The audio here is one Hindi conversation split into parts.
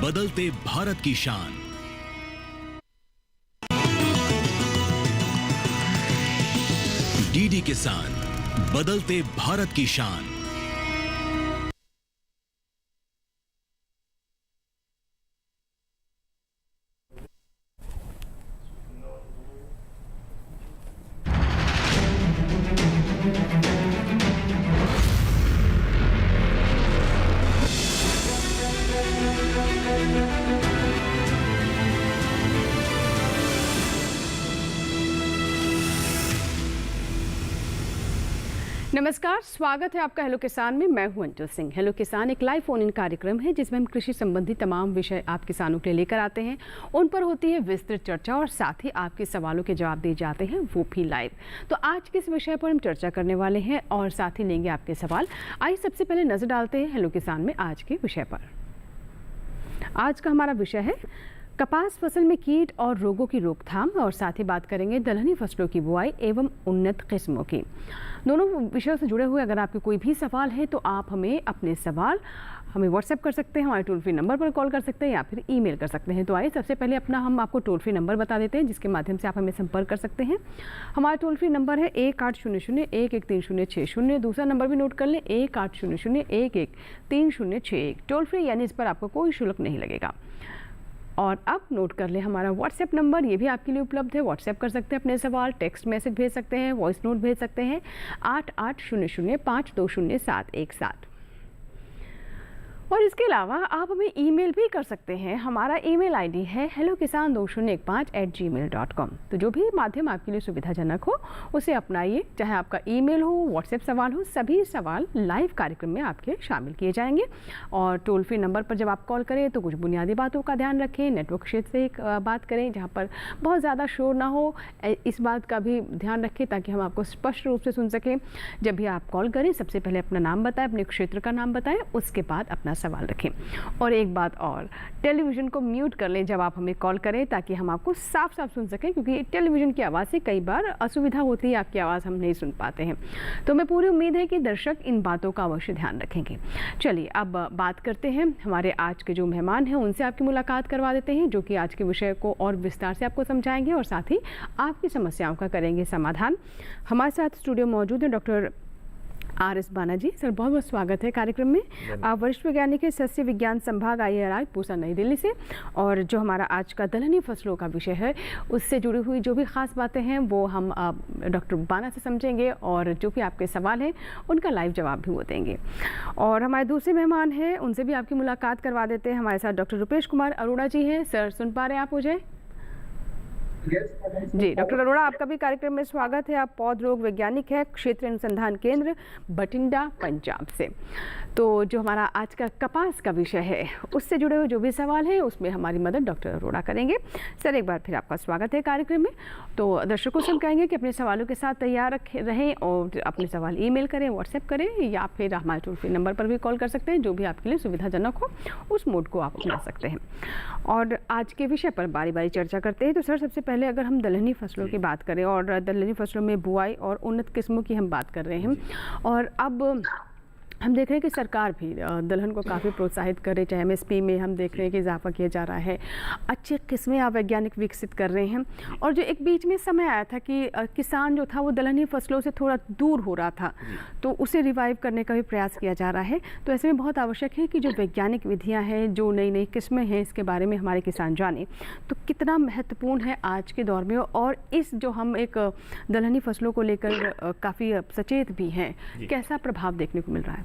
बदलते भारत की शान। डीडी किसान, बदलते भारत की शान। नमस्कार, स्वागत है आपका हेलो किसान में। मैं हूं अंजू सिंह। हेलो किसान एक लाइव फोन इन कार्यक्रम है जिसमें हम कृषि संबंधी तमाम विषय आप किसानों के लिए लेकर आते हैं। उन पर होती है विस्तृत चर्चा और साथ ही आपके सवालों के जवाब दिए जाते हैं, वो भी लाइव। तो आज किस विषय पर हम चर्चा करने वाले हैं और साथ ही लेंगे आपके सवाल। आइए सबसे पहले नजर डालते हैं हेलो किसान में आज के विषय पर। आज का हमारा विषय है कपास फसल में कीट और रोगों की रोकथाम और साथ ही बात करेंगे दलहनी फसलों की बुआई एवं उन्नत किस्मों की। दोनों विषयों से जुड़े हुए अगर आपके कोई भी सवाल है तो आप हमें अपने सवाल हमें व्हाट्सएप कर सकते हैं, हमारे टोल फ्री नंबर पर कॉल कर सकते हैं या फिर ईमेल कर सकते हैं। तो आइए सबसे पहले अपना हम आपको टोल फ्री नंबर बता देते हैं जिसके माध्यम से आप हमें संपर्क कर सकते हैं। हमारा टोल फ्री नंबर है 1800-113060। दूसरा नंबर भी नोट कर लें 1800-113061। टोल फ्री यानी इस पर आपको कोई शुल्क नहीं लगेगा। और अब नोट कर लें हमारा व्हाट्सएप नंबर, ये भी आपके लिए उपलब्ध है। व्हाट्सएप कर सकते हैं अपने सवाल, टेक्स्ट मैसेज भेज सकते हैं, वॉइस नोट भेज सकते हैं 8800520717। और इसके अलावा आप हमें ईमेल भी कर सकते हैं। हमारा ईमेल आईडी है hellokisan2015@gmail.com। तो जो भी माध्यम आपके लिए सुविधाजनक हो उसे अपनाइए, चाहे आपका ईमेल हो, व्हाट्सएप सवाल हो, सभी सवाल लाइव कार्यक्रम में आपके शामिल किए जाएंगे। और टोल फ्री नंबर पर जब आप कॉल करें तो कुछ बुनियादी बातों का ध्यान रखें, नेटवर्क क्षेत्र से बात करें जहाँ पर बहुत ज़्यादा शोर ना हो, इस बात का भी ध्यान रखें ताकि हम आपको स्पष्ट रूप से सुन सकें। जब भी आप कॉल करें सबसे पहले अपना नाम बताएं, अपने क्षेत्र का नाम बताएं, उसके बाद अपना सवाल रखें। और एक बात और, टेलीविज़न को म्यूट कर लें जब आप हमें कॉल करें ताकि हम आपको साफ साफ सुन सकें, क्योंकि टेलीविज़न की आवाज़ से कई बार असुविधा होती है, आपकी आवाज़ हम नहीं सुन पाते हैं। तो मैं पूरी उम्मीद है कि दर्शक इन बातों का अवश्य ध्यान रखेंगे। चलिए अब बात करते हैं हमारे आज के जो मेहमान हैं उनसे आपकी मुलाकात करवा देते हैं, जो कि आज के विषय को और विस्तार से आपको समझाएंगे और साथ ही आपकी समस्याओं का करेंगे समाधान। हमारे साथ स्टूडियो मौजूद हैं डॉक्टर RS बाना जी। सर बहुत बहुत स्वागत है कार्यक्रम में। आप वरिष्ठ वैज्ञानिक है सस्य विज्ञान संभाग IRI पूसा नई दिल्ली से। और जो हमारा आज का दलहनी फसलों का विषय है उससे जुड़ी हुई जो भी खास बातें हैं वो हम डॉक्टर बाना से समझेंगे और जो भी आपके सवाल हैं उनका लाइव जवाब भी वो देंगे। और हमारे दूसरे मेहमान हैं उनसे भी आपकी मुलाकात करवा देते हैं। हमारे साथ डॉक्टर रुपेश कुमार अरोड़ा जी हैं। सर सुन पा रहे हैं आप मुझे? जी डॉक्टर अरोड़ा, आपका भी कार्यक्रम में स्वागत है। आप पौध रोग वैज्ञानिक है, क्षेत्रीय अनुसंधान केंद्र बठिंडा पंजाब से। तो जो हमारा आज का कपास का विषय है उससे जुड़े हुए जो भी सवाल हैं उसमें हमारी मदद डॉक्टर अरोड़ा करेंगे। सर एक बार फिर आपका स्वागत है कार्यक्रम में। तो दर्शकों से हम कहेंगे कि अपने सवालों के साथ तैयार रहें और अपने सवाल ईमेल करें, व्हाट्सएप करें या फिर हमारे टोल फ्री नंबर पर भी कॉल कर सकते हैं। जो भी आपके लिए सुविधाजनक हो उस मोड को आप अपना सकते हैं। और आज के विषय पर बारी बारी चर्चा करते हैं। तो सर सबसे पहले अगर हम दलहनी फसलों की बात करें और दलहनी फसलों में बुआई और उन्नत किस्मों की हम बात कर रहे हैं, और अब हम देख रहे हैं कि सरकार भी दलहन को काफ़ी प्रोत्साहित कर रही है, चाहे MSP में हम देख रहे हैं कि इजाफा किया जा रहा है, अच्छी किस्में आप वैज्ञानिक विकसित कर रहे हैं। और जो एक बीच में समय आया था कि किसान जो था वो दलहनी फसलों से थोड़ा दूर हो रहा था, तो उसे रिवाइव करने का भी प्रयास किया जा रहा है। तो ऐसे में बहुत आवश्यक है कि जो वैज्ञानिक विधियाँ हैं, जो नई नई किस्में हैं, इसके बारे में हमारे किसान जाने। तो कितना महत्वपूर्ण है आज के दौर में, और इस जो हम एक दलहनी फसलों को लेकर काफ़ी सचेत भी हैं, कैसा प्रभाव देखने को मिल रहा है?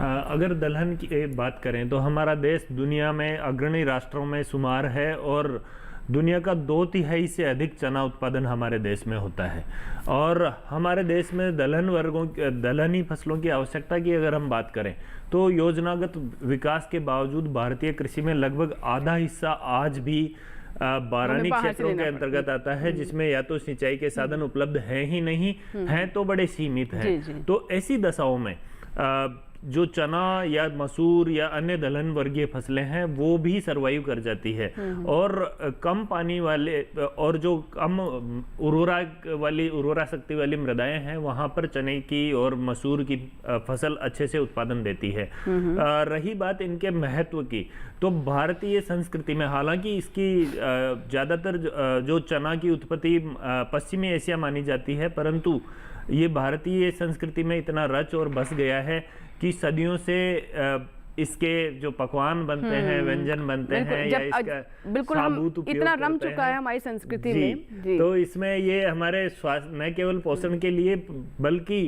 अगर दलहन की बात करें तो हमारा देश दुनिया में अग्रणी राष्ट्रों में शुमार है और दुनिया का 2/3 से अधिक चना उत्पादन हमारे देश में होता है। और हमारे देश में दलहनी फसलों की आवश्यकता की अगर हम बात करें तो योजनागत विकास के बावजूद भारतीय कृषि में लगभग आधा हिस्सा आज भी बारानी क्षेत्रों के अंतर्गत आता है, जिसमें या तो सिंचाई के साधन उपलब्ध हैं ही नहीं, हैं तो बड़े सीमित हैं। तो ऐसी दशाओं में जो चना या मसूर या अन्य दलहन वर्गीय फसलें हैं वो भी सरवाइव कर जाती है। और कम पानी वाले और जो कम उर्वरा शक्ति वाली मृदाएं हैं वहां पर चने की और मसूर की फसल अच्छे से उत्पादन देती है। रही बात इनके महत्व की, तो भारतीय संस्कृति में हालांकि इसकी ज़्यादातर जो चना की उत्पत्ति पश्चिमी एशिया मानी जाती है, परंतु ये भारतीय संस्कृति में इतना रच और बस गया है कि सदियों से इसके जो पकवान बनते हैं, व्यंजन बनते हैं या इसका बिल्कुल साबुत उपयोग इतना रम करते चुका हैं है हमारी संस्कृति जी, में जी। तो इसमें ये हमारे स्वास्थ्य न केवल पोषण के लिए बल्कि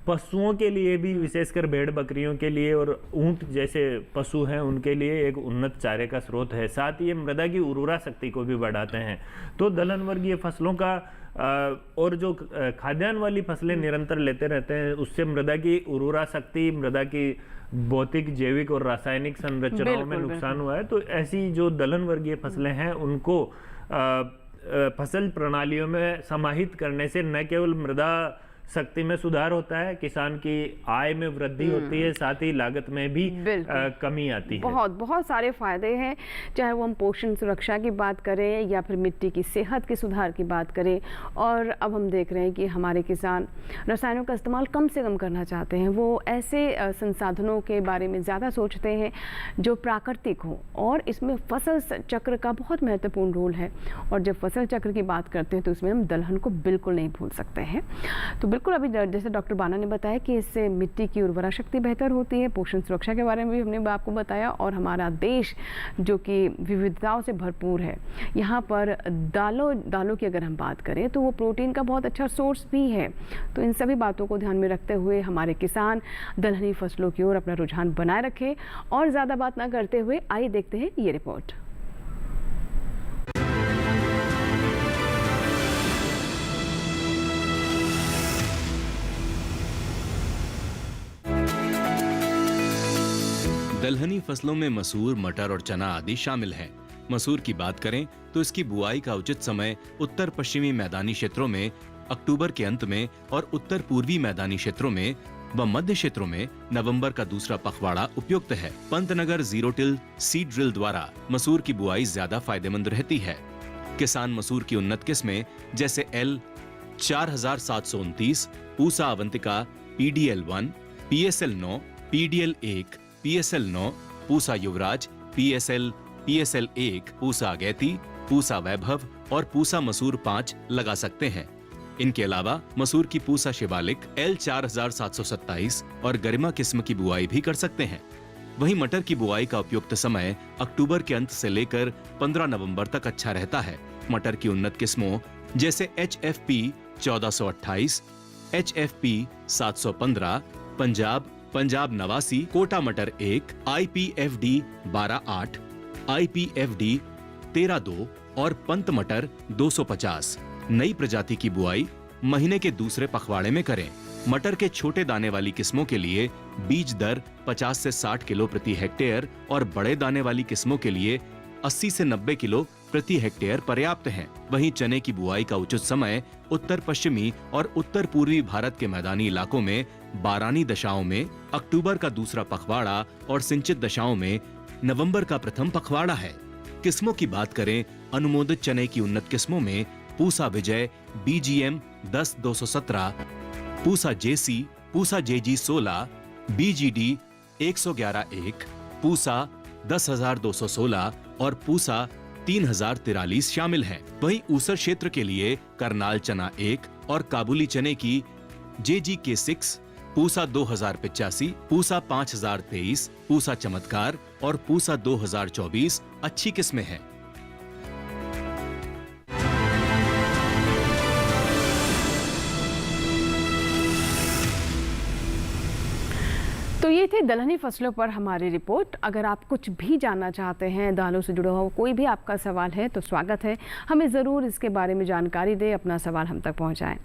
पशुओं के लिए भी, विशेषकर भेड़ बकरियों के लिए और ऊंट जैसे पशु हैं उनके लिए एक उन्नत चारे का स्रोत है। साथ ही ये मृदा की उर्वरा शक्ति को भी बढ़ाते हैं। तो दलहन वर्गीय फसलों का और जो खाद्यान्न वाली फसलें निरंतर लेते रहते हैं उससे मृदा की उर्वरा शक्ति, मृदा की भौतिक, जैविक और रासायनिक संरचनाओं में नुकसान हुआ है। तो ऐसी जो दलहन वर्गीय फसलें हैं उनको फसल प्रणालियों में समाहित करने से न केवल मृदा शक्ति में सुधार होता है, किसान की आय में वृद्धि होती है, साथ ही लागत में भी कमी आती है। बहुत सारे फायदे हैं, चाहे वो हम पोषण सुरक्षा की बात करें या फिर मिट्टी की सेहत के सुधार की बात करें। और अब हम देख रहे हैं कि हमारे किसान रसायनों का इस्तेमाल कम से कम करना चाहते हैं। वो ऐसे संसाधनों के बारे में ज़्यादा सोचते हैं जो प्राकृतिक हो, और इसमें फसल चक्र का बहुत महत्वपूर्ण रोल है। और जब फसल चक्र की बात करते हैं तो इसमें हम दलहन को बिल्कुल नहीं भूल सकते हैं। तो बिल्कुल अभी जैसे डॉक्टर बाना ने बताया कि इससे मिट्टी की उर्वरा शक्ति बेहतर होती है, पोषण सुरक्षा के बारे में भी हमने आपको बताया, और हमारा देश जो कि विविधताओं से भरपूर है, यहाँ पर दालों की अगर हम बात करें तो वो प्रोटीन का बहुत अच्छा सोर्स भी है। तो इन सभी बातों को ध्यान में रखते हुए हमारे किसान दलहनी फसलों की ओर अपना रुझान बनाए रखें। और ज़्यादा बात ना करते हुए आइए देखते हैं ये रिपोर्ट। दलहनी फसलों में मसूर, मटर और चना आदि शामिल हैं। मसूर की बात करें तो इसकी बुआई का उचित समय उत्तर पश्चिमी मैदानी क्षेत्रों में अक्टूबर के अंत में और उत्तर पूर्वी मैदानी क्षेत्रों में व मध्य क्षेत्रों में नवंबर का दूसरा पखवाड़ा उपयुक्त है। Pantnagar zero till seed drill द्वारा मसूर की बुआई ज्यादा फायदेमंद रहती है। किसान मसूर की उन्नत किस्में जैसे L 4729, Pusa Avantika, PDL1, PSL9, PDL1, PSL9, Pusa युवराज, PSL1, पूसा अगैती, पूसा वैभव और पूसा मसूर 5 लगा सकते हैं। इनके अलावा मसूर की पूसा शिवालिक L 4727 और गरिमा किस्म की बुआई भी कर सकते हैं। वहीं मटर की बुआई का उपयुक्त समय अक्टूबर के अंत से लेकर 15 नवंबर तक अच्छा रहता है। मटर की उन्नत किस्मों जैसे HFP 1428, HFP 715, पंजाब नवासी, कोटा मटर 1, IPFD 12-8, IPFD 13-2 और पंत मटर 250 नई प्रजाति की बुआई महीने के दूसरे पखवाड़े में करें। मटर के छोटे दाने वाली किस्मों के लिए बीज दर 50 से 60 किलो प्रति हेक्टेयर और बड़े दाने वाली किस्मों के लिए 80 से 90 किलो प्रति हेक्टेयर पर्याप्त हैं। वहीं चने की बुआई का उचित समय उत्तर पश्चिमी और उत्तर पूर्वी भारत के मैदानी इलाकों में बारानी दशाओं में अक्टूबर का दूसरा पखवाड़ा और सिंचित दशाओं में नवंबर का प्रथम पखवाड़ा है। किस्मों की बात करें, अनुमोदित चने की उन्नत किस्मों में पूसा विजय BGM 10-217, Pusa JC, Pusa JG 16, BGD 111-1, Pusa 10,216 और पूसा 3043 शामिल हैं। वहीं ऊसर क्षेत्र के लिए करनाल चना 1 और काबुली चने की JGK 6, पूसा 2085, पूसा 5023, पूसा चमत्कार और पूसा 2024 अच्छी किस्में हैं। तो ये थे दलहनी फसलों पर हमारी रिपोर्ट। अगर आप कुछ भी जानना चाहते हैं, दालों से जुड़ा हुआ कोई भी आपका सवाल है तो स्वागत है, हमें ज़रूर इसके बारे में जानकारी दें, अपना सवाल हम तक पहुंचाएं।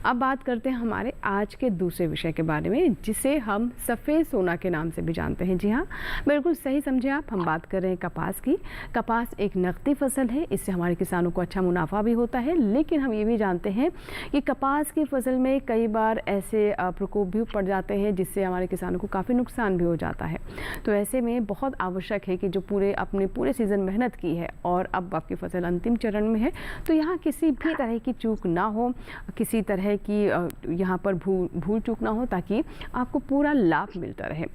अब बात करते हैं हमारे आज के दूसरे विषय के बारे में, जिसे हम सफ़ेद सोना के नाम से भी जानते हैं। जी हाँ, बिल्कुल सही समझे आप, हम बात कर रहे हैं कपास की। कपास एक नकदी फसल है, इससे हमारे किसानों को अच्छा मुनाफा भी होता है, लेकिन हम ये भी जानते हैं कि कपास की फसल में कई बार ऐसे प्रकोप भी पड़ जाते हैं जिससे हमारे किसानों को काफ़ी नुकसान नुकसान भी हो जाता है। तो ऐसे में बहुत आवश्यक है कि जो अपने पूरे सीज़न मेहनत की है और अब आपकी फसल अंतिम चरण में है, तो यहाँ किसी भी तरह की चूक ना हो, किसी तरह की यहाँ पर भूल चूक ना हो, ताकि आपको पूरा लाभ मिलता रहे।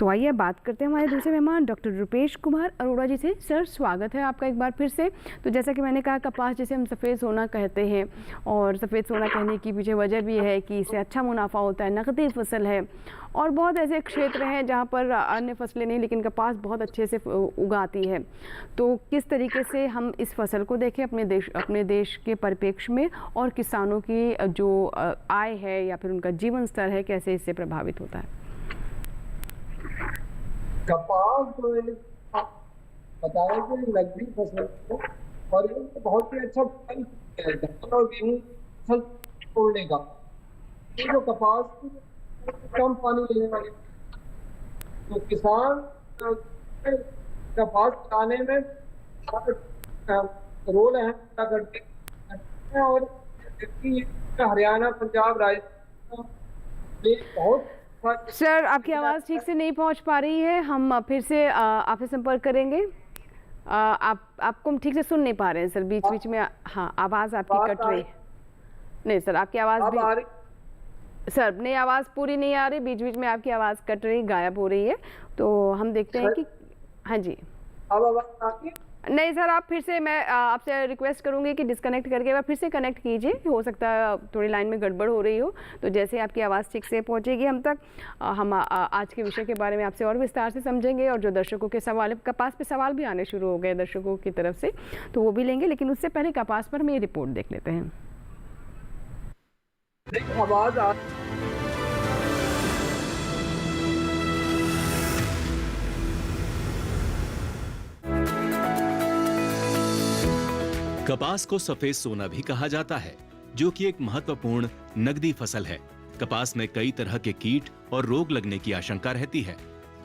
तो आइए बात करते हैं हमारे दूसरे मेहमान डॉक्टर रुपेश कुमार अरोड़ा जी से। सर, स्वागत है आपका एक बार फिर से। तो जैसा कि मैंने कहा, कपास जिसे हम सफ़ेद सोना कहते हैं, और सफ़ेद सोना कहने की पीछे वजह भी है कि इससे अच्छा मुनाफा होता है, नकदी फसल है, और बहुत ऐसे क्षेत्र हैं जहाँ पर अन्य फसलें नहीं लेकिन कपास बहुत अच्छे से उगाती है। तो किस तरीके से हम इस फसल को देखें अपने देश के परिप्रेक्ष्य में, और किसानों की जो आय है या फिर उनका जीवन स्तर है, कैसे इससे प्रभावित होता है? कपास जो है बताया कि नकदी फसल है और ये बहुत ही अच्छा धान और गेहूं फसल तोड़ने का। ये जो कपास कम पानी लेने वाले, तो किसान कपास लगाने में रोल अहम अदा करते हैं, और हरियाणा, पंजाब, राजस्थान बहुत। सर, आपकी आवाज़ ठीक से नहीं पहुंच पा रही है, हम फिर से आपसे संपर्क करेंगे। आपको हम ठीक से सुन नहीं पा रहे हैं सर, बीच बीच में। हाँ, आवाज़ आपकी कट रही है। नहीं सर, आपकी आवाज़ भी सर नहीं, आवाज़ पूरी नहीं आ रही, बीच बीच में आपकी आवाज़ कट रही, गायब हो रही है। तो हम देखते हैं कि हाँ जी, अब आवाज़ आती है? नहीं सर, आप फिर से, मैं आपसे रिक्वेस्ट करूंगी कि डिस्कनेक्ट करके एक बार फिर से कनेक्ट कीजिए। हो सकता है थोड़ी लाइन में गड़बड़ हो रही हो। तो जैसे आपकी आवाज़ ठीक से पहुंचेगी हम तक, हम आज के विषय के बारे में आपसे और विस्तार से समझेंगे, और जो दर्शकों के सवाल, कपास पे सवाल भी आने शुरू हो गए दर्शकों की तरफ से, तो वो भी लेंगे। लेकिन उससे पहले कपास पर हम ये रिपोर्ट देख लेते हैं। आवाज़ आ कपास को सफेद सोना भी कहा जाता है, जो कि एक महत्वपूर्ण नकदी फसल है। कपास में कई तरह के कीट और रोग लगने की आशंका रहती है।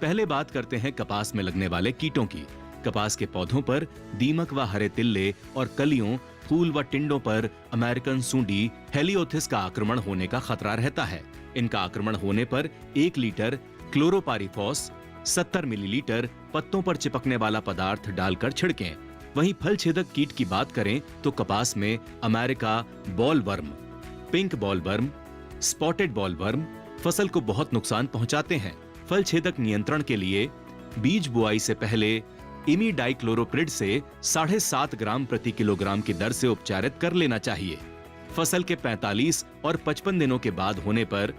पहले बात करते हैं कपास में लगने वाले कीटों की। कपास के पौधों पर दीमक व हरे तिल्ले और कलियों, फूल व टिंडों पर अमेरिकन सूंडी हेलियोथिस का आक्रमण होने का खतरा रहता है। इनका आक्रमण होने पर 1 लीटर क्लोरोपाइरिफॉस 70 मिलीलीटर पत्तों पर चिपकने वाला पदार्थ डालकर छिड़कें। वहीं फल छेदक कीट की बात करें तो कपास में America bollworm, pink bollworm, spotted bollworm फसल को बहुत नुकसान पहुंचाते हैं। फल छेदक नियंत्रण के लिए बीज बुआई से पहले इमीडाइक्लोरोप्रिड से 7.5 ग्राम प्रति किलोग्राम की दर से उपचारित कर लेना चाहिए। फसल के 45 और 55 दिनों के बाद होने पर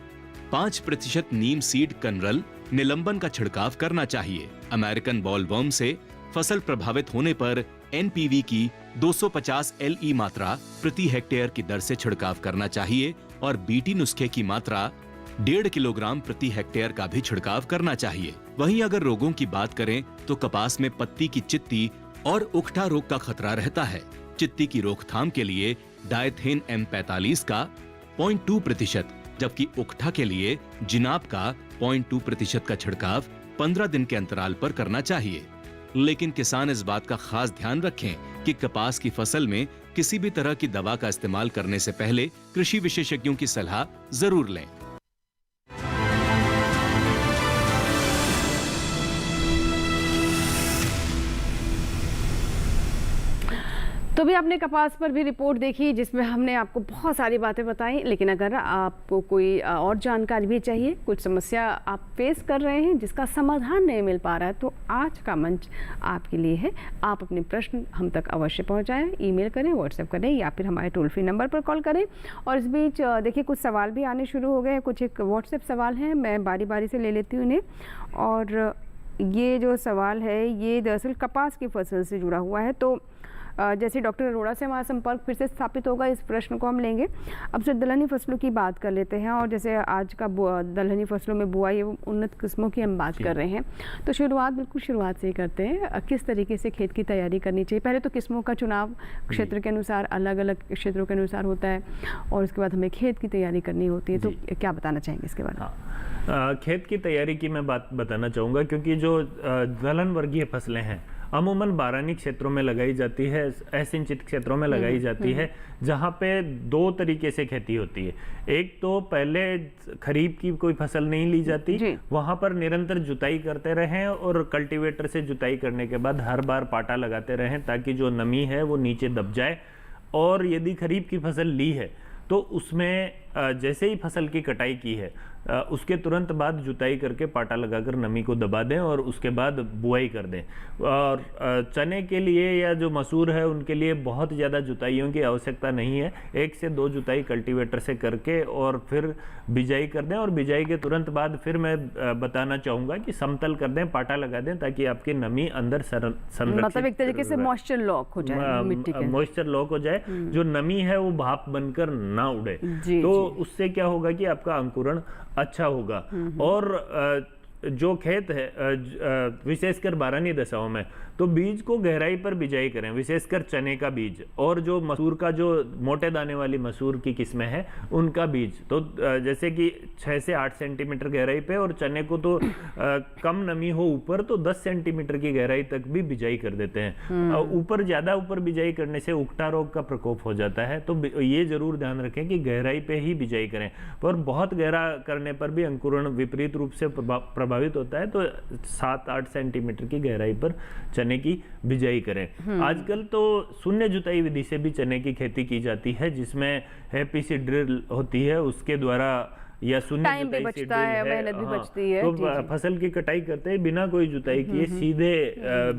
5% नीम सीड कनरल निलंबन का छिड़काव करना चाहिए। अमेरिकन बॉलवर्म से फसल प्रभावित होने पर एनपीवी की 250 LE मात्रा प्रति हेक्टेयर की दर से छिड़काव करना चाहिए, और बीटी नुस्खे की मात्रा 1.5 किलोग्राम प्रति हेक्टेयर का भी छिड़काव करना चाहिए। वहीं अगर रोगों की बात करें तो कपास में पत्ती की चित्ती और उकठा रोग का खतरा रहता है। चित्ती की रोकथाम के लिए डायथेन M45 का 0.2%, जबकि उकठा के लिए जिनाब का 0.2% का छिड़काव 15 दिन के अंतराल पर करना चाहिए। लेकिन किसान इस बात का खास ध्यान रखें कि कपास की फसल में किसी भी तरह की दवा का इस्तेमाल करने से पहले कृषि विशेषज्ञों की सलाह जरूर लें। तो भी आपने कपास पर भी रिपोर्ट देखी, जिसमें हमने आपको बहुत सारी बातें बताई। लेकिन अगर आपको कोई और जानकारी भी चाहिए, कुछ समस्या आप फेस कर रहे हैं जिसका समाधान नहीं मिल पा रहा है, तो आज का मंच आपके लिए है। आप अपने प्रश्न हम तक अवश्य पहुंचाएं, ईमेल करें, व्हाट्सएप करें, या फिर हमारे टोल फ्री नंबर पर कॉल करें। और इस बीच देखिए कुछ सवाल भी आने शुरू हो गए हैं। कुछ एक व्हाट्सएप सवाल हैं, मैं बारी बारी से ले लेती हूँ इन्हें। और ये जो सवाल है ये दरअसल कपास की फसल से जुड़ा हुआ है। तो जैसे डॉक्टर अरोड़ा से हमारा संपर्क फिर से स्थापित होगा, इस प्रश्न को हम लेंगे। अब से दलहनी फसलों की बात कर लेते हैं, और जैसे आज का दलहनी फसलों में बुआई एवं उन्नत किस्मों की हम बात कर रहे हैं, तो शुरुआत से ही करते हैं। किस तरीके से खेत की तैयारी करनी चाहिए? पहले तो किस्मों का चुनाव क्षेत्र के अनुसार, अलग अलग क्षेत्रों के अनुसार होता है, और उसके बाद हमें खेत की तैयारी करनी होती है। तो क्या बताना चाहेंगे इसके बारे में? खेत की तैयारी की मैं बात बताना चाहूँगा, क्योंकि जो दलहन वर्गीय फसलें हैं अमूमन बारानी क्षेत्रों में लगाई जाती है, असिंचित क्षेत्रों में लगाई जाती है, जहाँ पे दो तरीके से खेती होती है। एक तो पहले खरीफ की कोई फसल नहीं ली जाती, वहां पर निरंतर जुताई करते रहें और कल्टीवेटर से जुताई करने के बाद हर बार पाटा लगाते रहें ताकि जो नमी है वो नीचे दब जाए। और यदि खरीफ की फसल ली है तो उसमें जैसे ही फसल की कटाई की है उसके तुरंत बाद जुताई करके पाटा लगाकर नमी को दबा दें और उसके बाद बुआई कर दें। और चने के लिए या जो मसूर है उनके लिए बहुत ज़्यादा जुताइयों की आवश्यकता नहीं है, 1 से 2 जुताई कल्टीवेटर से करके और फिर बिजाई कर दें। और बिजाई के तुरंत बाद फिर मैं बताना चाहूँगा कि समतल कर दें, पाटा लगा दें ताकि आपकी नमी अंदर संरक्षित, मतलब एक तरीके से मॉइस्चर लॉक हो जाए, मिट्टी के मॉइस्चर लॉक हो जाए, जो नमी है वो भाप बनकर ना उड़े। तो उससे क्या होगा कि आपका अंकुरण अच्छा होगा। और जो खेत है विशेषकर बारानी दशाओं में तो बीज को गहराई पर बिजाई करें, विशेषकर चने का बीज और जो मसूर का जो मोटे दाने वाली मसूर की किस्में हैं उनका बीज तो जैसे कि 6 से 8 सेंटीमीटर गहराई पे, और चने को तो कम नमी हो ऊपर तो 10 सेंटीमीटर की गहराई तक भी बिजाई कर देते हैं। ऊपर ज़्यादा ऊपर बिजाई करने से उकटा रोग का प्रकोप हो जाता है, तो ये जरूर ध्यान रखें कि गहराई पे ही बिजाई करें। और बहुत गहरा करने पर भी अंकुरण विपरीत रूप से प्रभावित होता है, तो 7-8 सेंटीमीटर की गहराई पर चने की बिजाई करें। आजकल तो शून्य जुताई विधि से भी चने की खेती की जाती है, जिसमें हैप्पी सीड ड्रिल होती है, उसके द्वारा या शून्य टाइम भी बचता है, मेहनत भी बचती है। तो फसल की कटाई करते हैं बिना कोई जुताई किए सीधे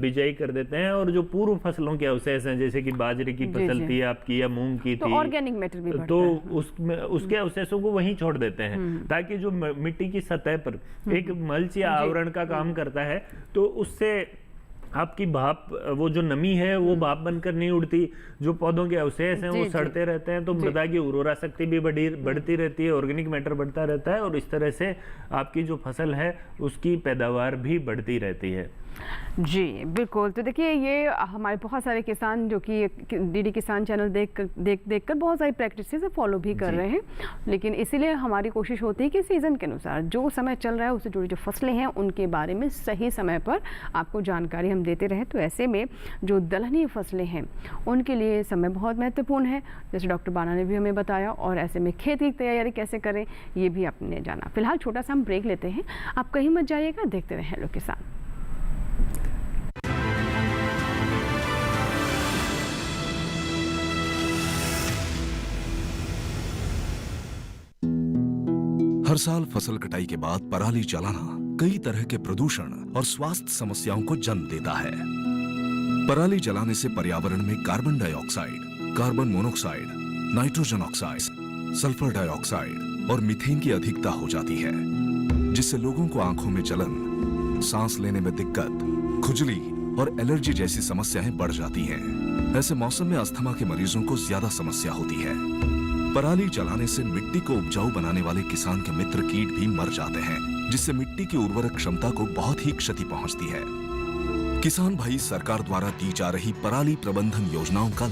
बिजाई कर देते हैं। और जो पूर्व फसलों के अवशेष हैं जैसे कि बाजरे की फसल थी आपकी या मूंग की थी, ऑर्गेनिक मैटर भी तो उसमें उसके अवशेषों को वहीं छोड़ देते हैं ताकि जो मिट्टी की सतह पर एक मल्च या आवरण का काम करता है, तो उससे आपकी भाप, वो जो नमी है वो भाप बनकर नहीं उड़ती, जो पौधों के अवशेष हैं वो सड़ते रहते हैं, तो मृदा की उर्वरा शक्ति भी बढ़ती रहती है, ऑर्गेनिक मैटर बढ़ता रहता है और इस तरह से आपकी जो फसल है उसकी पैदावार भी बढ़ती रहती है। जी बिल्कुल। तो देखिए ये हमारे बहुत सारे किसान जो कि डीडी किसान चैनल देख कर बहुत सारी प्रैक्टिसेस फॉलो भी कर रहे हैं, लेकिन इसीलिए हमारी कोशिश होती है कि सीज़न के अनुसार जो समय चल रहा है उससे जुड़ी जो फसलें हैं उनके बारे में सही समय पर आपको जानकारी हम देते रहें। तो ऐसे में जो दलहनी फसलें हैं उनके लिए समय बहुत महत्वपूर्ण है, जैसे डॉक्टर बाना ने भी हमें बताया, और ऐसे में खेती की तैयारी कैसे करें ये भी आपने जाना। फिलहाल छोटा सा हम ब्रेक लेते हैं, आप कहीं मत जाइएगा, देखते रहें हेलो किसान। हर साल फसल कटाई के बाद पराली जलाना कई तरह के प्रदूषण और स्वास्थ्य समस्याओं को जन्म देता है। पराली जलाने से पर्यावरण में carbon dioxide, carbon monoxide, nitrogen oxide, sulphur dioxide और मीथेन की अधिकता हो जाती है, जिससे लोगों को आंखों में जलन, सांस लेने में दिक्कत, खुजली और एलर्जी जैसी समस्याएं बढ़ जाती हैं। ऐसे मौसम में अस्थमा के मरीजों को ज्यादा समस्या होती है। पराली जलाने से मिट्टी को उपजाऊ बनाने वाले किसान के मित्र कीट भी मर जाते हैं, जिससे मिट्टी की उर्वरक क्षमता को बहुत ही क्षति पहुंचती है। किसान भाई सरकार द्वारा दी जा रही पराली प्रबंधन योजनाओं का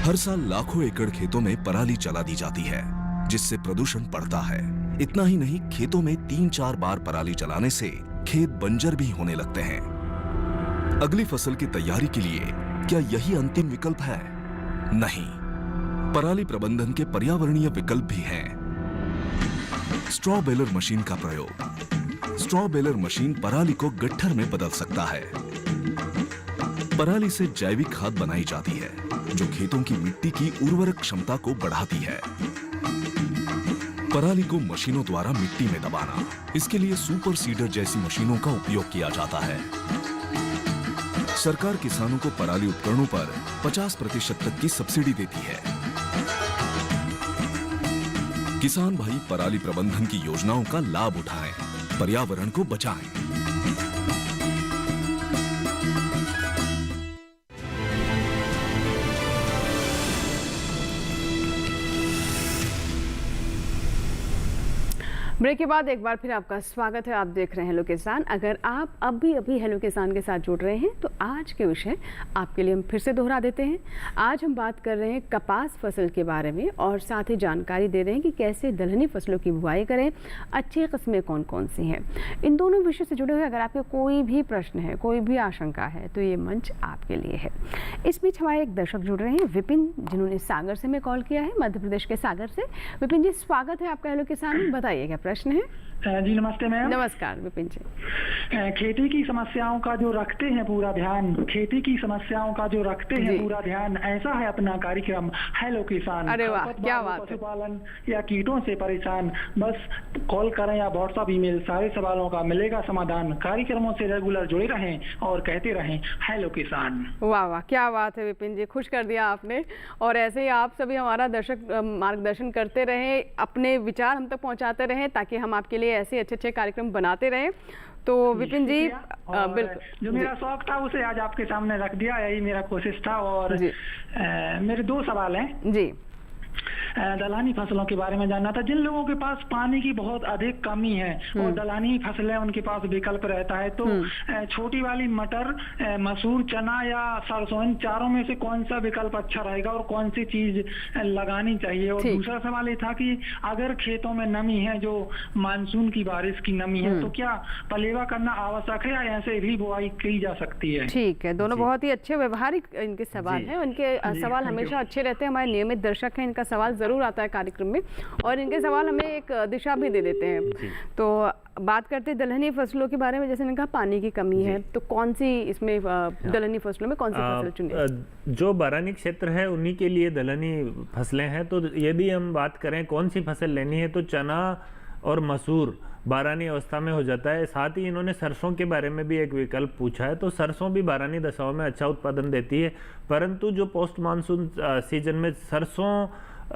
हर साल लाखों एकड़ खेतों में पराली जला दी जाती है, जिससे प्रदूषण बढ़ता है। इतना ही नहीं, खेतों में 3-4 बार पराली जलाने से खेत बंजर भी होने लगते हैं। अगली फसल की तैयारी के लिए क्या यही अंतिम विकल्प है? नहीं, पराली प्रबंधन के पर्यावरणीय विकल्प भी हैं। स्ट्रॉ बेलर मशीन का प्रयोग। स्ट्रॉ बेलर मशीन पराली को गट्ठर में बदल सकता है। पराली से जैविक खाद बनाई जाती है, जो खेतों की मिट्टी की उर्वरक क्षमता को बढ़ाती है। पराली को मशीनों द्वारा मिट्टी में दबाना, इसके लिए सुपर सीडर जैसी मशीनों का उपयोग किया जाता है। सरकार किसानों को पराली उपकरणों पर 50% तक की सब्सिडी देती है। किसान भाई पराली प्रबंधन की योजनाओं का लाभ उठाएं, पर्यावरण को बचाएं। ब्रेक के बाद एक बार फिर आपका स्वागत है। आप देख रहे हैं हेलो किसान। अगर आप अभी हेलो किसान के साथ जुड़ रहे हैं तो आज के विषय आपके लिए हम फिर से दोहरा देते हैं। आज हम बात कर रहे हैं कपास फसल के बारे में और साथ ही जानकारी दे रहे हैं कि कैसे दलहनी फसलों की बुआई करें, अच्छी किस्में कौन कौन सी हैं। इन दोनों विषय से जुड़े हुए अगर आपके कोई भी प्रश्न है, कोई भी आशंका है तो ये मंच आपके लिए है। इस बीच हमारे एक दर्शक जुड़ रहे हैं, विपिन, जिन्होंने सागर से में कॉल किया है, मध्य प्रदेश के सागर से। विपिन जी, स्वागत है आपका हेलो किसान में। बताइए क्या प्रश्न है? जी नमस्ते मैम। नमस्कार विपिन जी। खेती की समस्याओं का जो रखते हैं पूरा ध्यान, खेती की समस्याओं का जो रखते हैं पूरा ध्यान, ऐसा है अपना कार्यक्रम हेलो किसान। अरे वाह, क्या बात है। पशुपालन या कीटों से परेशान, बस कॉल करें या व्हाट्सएप ईमेल, सारे सवालों का मिलेगा समाधान। कार्यक्रमों से रेगुलर जुड़े रहें और कहते रहें हेलो किसान। वाह वाह, क्या बात है विपिन जी, खुश कर दिया आपने। और ऐसे ही आप सभी हमारा दर्शक मार्गदर्शन करते रहें, अपने विचार हम तक पहुंचाते रहें ताकि हम आपके लिए ऐसे अच्छे कार्यक्रम बनाते रहें। तो विपिन जी बिल्कुल, जो मेरा शौक था उसे आज आपके सामने रख दिया, यही मेरा कोशिश था। और मेरे दो सवाल हैं जी। दलहनी फसलों के बारे में जानना था। जिन लोगों के पास पानी की बहुत अधिक कमी है और दलहनी फसलें उनके पास विकल्प रहता है, तो छोटी वाली मटर, मसूर, चना या सरसों, इन चारों में से कौन सा विकल्प अच्छा रहेगा और कौन सी चीज लगानी चाहिए? और दूसरा सवाल ये था कि अगर खेतों में नमी है, जो मानसून की बारिश की नमी है, तो क्या पलेवा करना आवश्यक है या ऐसे भी बुआई की जा सकती है? ठीक है, दोनों बहुत ही अच्छे व्यवहारिक इनके सवाल हैं। उनके सवाल हमेशा अच्छे रहते हैं। हमारे नियमित दर्शक हैं, इनका सवाल जरूर आता है कार्यक्रम में और इनके सवाल हमें एक दिशा भी दे देते हैं। तो बात करते हैं दलहनी फसलों के बारे में। जैसे मैंने कहा पानी की कमी है, तो कौन सी इसमें दलहनी फसलों में कौन सी फसल चुने? जो बारानी क्षेत्र है उन्हीं के लिए दलहनी फसलें हैं। तो यदि हम बात करें कौन सी फसल लेनी है, तो चना और मसूर बारानी अवस्था में हो जाता है। साथ ही इन्होंने सरसों के बारे में भी एक विकल्प पूछा है। तो सरसों भी बारानी दशाओं में अच्छा उत्पादन देती है, परंतु जो पोस्ट मानसून सीजन में सरसों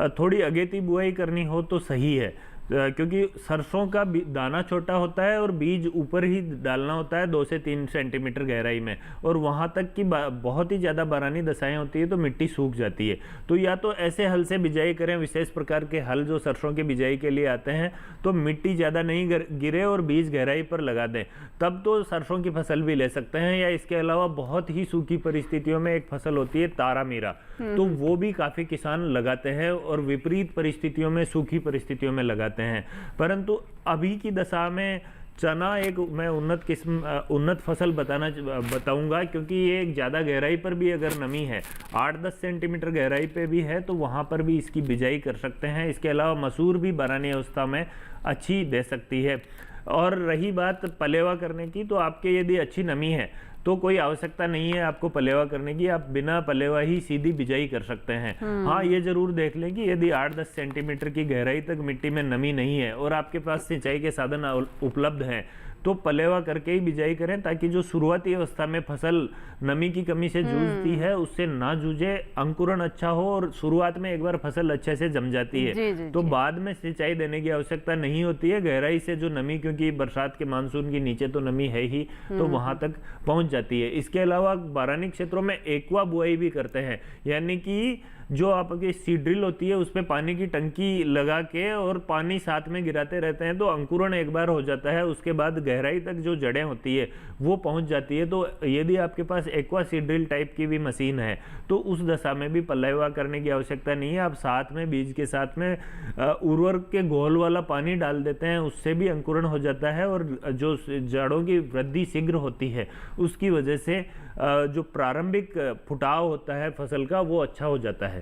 थोड़ी अगेती बुआई करनी हो तो सही है, क्योंकि सरसों का दाना छोटा होता है और बीज ऊपर ही डालना होता है 2 से 3 सेंटीमीटर गहराई में, और वहाँ तक की बहुत ही ज़्यादा बारानी दशाएं होती है तो मिट्टी सूख जाती है। तो या तो ऐसे हल से बिजाई करें, विशेष प्रकार के हल जो सरसों की बिजाई के लिए आते हैं, तो मिट्टी ज़्यादा नहीं गिरे और बीज गहराई पर लगा दें, तब तो सरसों की फसल भी ले सकते हैं। या इसके अलावा बहुत ही सूखी परिस्थितियों में एक फसल होती है तारा मीरा, तो वो भी काफ़ी किसान लगाते हैं और विपरीत परिस्थितियों में, सूखी परिस्थितियों में लगाते हैं। परंतु अभी की दशा में चना एक मैं उन्नत फसल बताऊंगा, क्योंकि ये एक ज़्यादा गहराई पर भी अगर नमी है, 8-10 सेंटीमीटर गहराई पे भी है, तो वहाँ पर भी इसकी बिजाई कर सकते हैं। इसके अलावा मसूर भी बारानी अवस्था में अच्छी दे सकती है। और रही बात पलेवा करने की, तो आपके यदि अच्छी नमी है तो कोई आवश्यकता नहीं है आपको पलेवा करने की, आप बिना पलेवा ही सीधी बिजाई कर सकते हैं। हाँ, ये जरूर देख लें कि यदि 8-10 सेंटीमीटर की गहराई तक मिट्टी में नमी नहीं है और आपके पास सिंचाई के साधन उपलब्ध हैं, तो पलेवा करके ही बिजाई करें, ताकि जो शुरुआती अवस्था में फसल नमी की कमी से जूझती है उससे ना जूझे, अंकुरण अच्छा हो और शुरुआत में एक बार फसल अच्छे से जम जाती है तो बाद में सिंचाई देने की आवश्यकता नहीं होती है। गहराई से जो नमी, क्योंकि बरसात के मानसून के नीचे तो नमी है ही, तो वहां तक पहुंच जाती है। इसके अलावा बारानी क्षेत्रों में एक्वा बुआई भी करते हैं, यानी कि जो आपकी सीड्रिल होती है उसमें पानी की टंकी लगा के और पानी साथ में गिराते रहते हैं, तो अंकुरण एक बार हो जाता है, उसके बाद गहराई तक जो जड़ें होती है वो पहुंच जाती है। तो यदि आपके पास एक्वा सीड्रिल टाइप की भी मशीन है तो उस दशा में भी पलेवा करने की आवश्यकता नहीं है। आप साथ में बीज के साथ में उर्वरक के घोल वाला पानी डाल देते हैं, उससे भी अंकुरण हो जाता है और जो जड़ों की वृद्धि शीघ्र होती है उसकी वजह से जो प्रारंभिक फुटाव होता है फसल का वो अच्छा हो जाता है।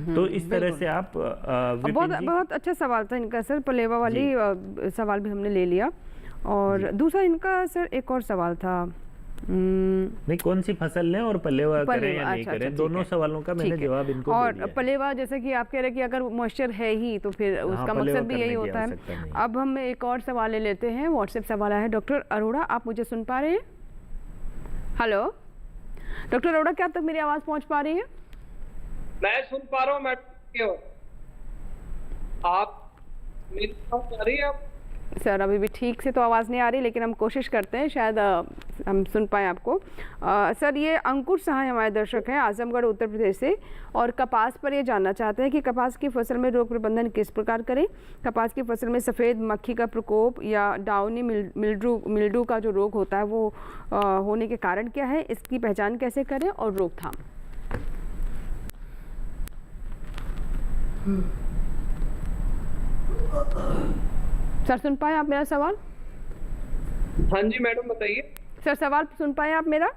तो इस तरह से आप बहुत अच्छा सवाल था इनका सर, पलेवा वाली सवाल भी हमने ले लिया। और दूसरा इनका सर एक और सवाल था, नहीं कौन सी फसल लें और पलेवा करें या नहीं करें, दोनों सवालों का मैंने जवाब इनको और दे दिया। पलेवा जैसे कि आप कह रहे हैं कि अगर मॉइस्चर है ही तो फिर उसका मकसद भी यही होता है। अब हम एक और सवाल ले लेते हैं, व्हाट्सएप सवाल आया है। डॉक्टर अरोड़ा, आप मुझे सुन पा रहे हैं? हेलो डॉक्टर अरोड़ा, क्या आप तक मेरी आवाज पहुंच पा रही है? मैं सुन पा रहा हूँ मैडम, आप मेरी आवाज आ रही है? सर अभी भी ठीक से तो आवाज़ नहीं आ रही, लेकिन हम कोशिश करते हैं, शायद हम सुन पाए आपको। सर, ये अंकुर सहाय हमारे दर्शक हैं आजमगढ़ उत्तर प्रदेश से, और कपास पर ये जानना चाहते हैं कि कपास की फसल में रोग प्रबंधन किस प्रकार करें। कपास की फसल में सफ़ेद मक्खी का प्रकोप या डाउनी मिल्ड्यू का जो रोग होता है वो होने के कारण क्या है, इसकी पहचान कैसे करें और रोकथाम। सर, सुन पाए आप मेरा सवाल? हाँ जी मैडम, बताइए। सर, सवाल सुन पाए आप मेरा?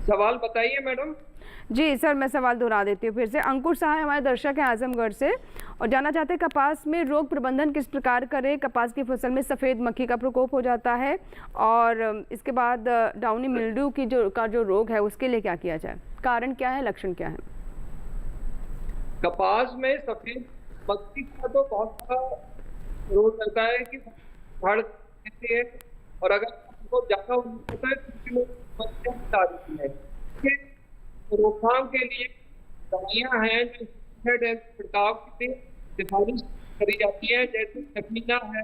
सवाल बताइए मैडम। जी सर, मैं सवाल दोहरा देती हूँ फिर से। अंकुर सहाय हमारे दर्शक हैं आजमगढ़ से, और जानना चाहते हैं कपास में रोग प्रबंधन किस प्रकार करें। कपास की फसल में सफ़ेद मक्खी का प्रकोप हो जाता है, और इसके बाद डाउनी मिल्ड्यू की जो रोग है उसके लिए क्या किया जाए, कारण क्या है, लक्षण क्या है? कपास में सफेद मक्खी का तो बहुत बड़ा रोग रहता है कि झाड़ देती है, और अगर उसको ज्यादा होता है तो मक्खियां बता देती है। इसके रोकथाम के लिए दवाइयां हैं जो छिड़काव के लिए सिफारिश करी जाती है, जैसे तकमीना है,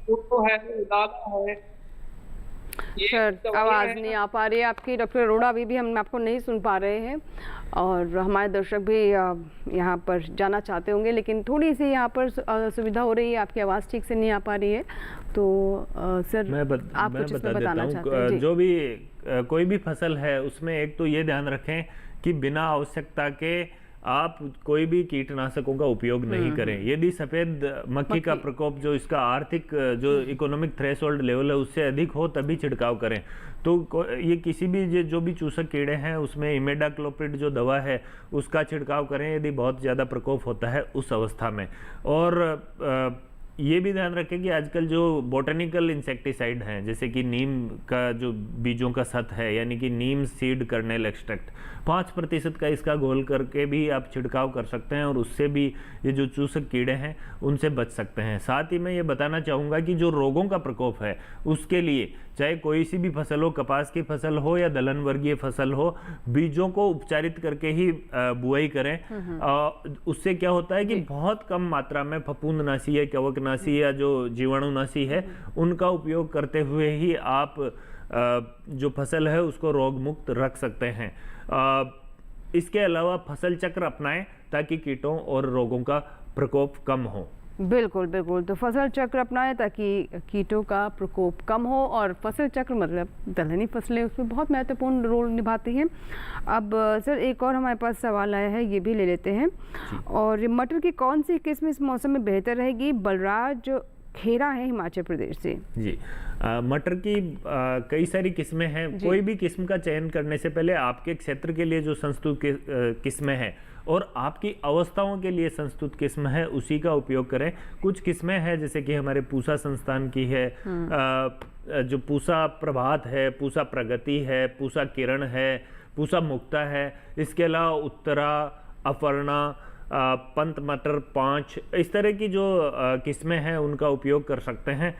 फोटो है, लाला है। सर, आवाज़ नहीं आ पा रही है आपकी डॉक्टर अरोड़ा, अभी भी हम आपको नहीं सुन पा रहे हैं, और हमारे दर्शक भी यहाँ पर जाना चाहते होंगे, लेकिन थोड़ी सी यहाँ पर सुविधा हो रही है, आपकी आवाज़ ठीक से नहीं आ पा रही है। तो सर, आप कुछ इसमें बताना चाहते हैं? जो भी कोई भी फसल है उसमें एक तो ये ध्यान रखें कि बिना आवश्यकता के आप कोई भी कीटनाशकों का उपयोग नहीं करें। यदि सफेद मक्खी का प्रकोप जो इसका आर्थिक जो इकोनॉमिक थ्रेशोल्ड लेवल है उससे अधिक हो तभी छिड़काव करें। तो ये किसी भी जो भी चूसक कीड़े हैं उसमें इमेडाक्लोप्रिड जो दवा है उसका छिड़काव करें यदि बहुत ज़्यादा प्रकोप होता है उस अवस्था में। और ये भी ध्यान रखें कि आजकल जो बोटेनिकल इंसेक्टिसाइड हैं, जैसे कि नीम का जो बीजों का सत है, यानी कि नीम सीड कर्नेल एक्सट्रैक्ट, 5% का इसका घोल करके भी आप छिड़काव कर सकते हैं, और उससे भी ये जो चूसक कीड़े हैं उनसे बच सकते हैं। साथ ही मैं ये बताना चाहूँगा कि जो रोगों का प्रकोप है उसके लिए चाहे कोई सी भी फसल हो, कपास की फसल हो या दलहन वर्गीय फसल हो, बीजों को उपचारित करके ही बुआई करें। उससे क्या होता है कि बहुत कम मात्रा में फफूंदनाशी या कवकनाशी या जो जीवाणुनाशी है उनका उपयोग करते हुए ही आप जो फसल है उसको रोग मुक्त रख सकते हैं। इसके अलावा फसल चक्र अपनाएं ताकि कीटों और रोगों का प्रकोप कम हो। बिल्कुल बिल्कुल, तो फसल चक्र अपनाएं ताकि कीटों का प्रकोप कम हो, और फसल चक्र मतलब दलहनी फसलें उसमें बहुत महत्वपूर्ण रोल निभाती हैं। अब सर, एक और हमारे पास सवाल आया है, ये भी ले लेते हैं। और मटर की कौन सी किस्म इस मौसम में बेहतर रहेगी? बलराज खेरा है हिमाचल प्रदेश से। जी, मटर की कई सारी किस्में हैं। कोई भी किस्म का चयन करने से पहले आपके क्षेत्र के लिए जो संस्तुत किस्में हैं और आपकी अवस्थाओं के लिए संस्तुत किस्म है उसी का उपयोग करें। कुछ किस्में हैं जैसे कि हमारे पूसा संस्थान की है, जो पूसा प्रभात है, पूसा प्रगति है, पूसा किरण है, पूसा मुक्ता है। इसके अलावा उत्तरा, अपर्णा, पंत मटर 5, इस तरह की जो किस्में हैं उनका उपयोग कर सकते हैं।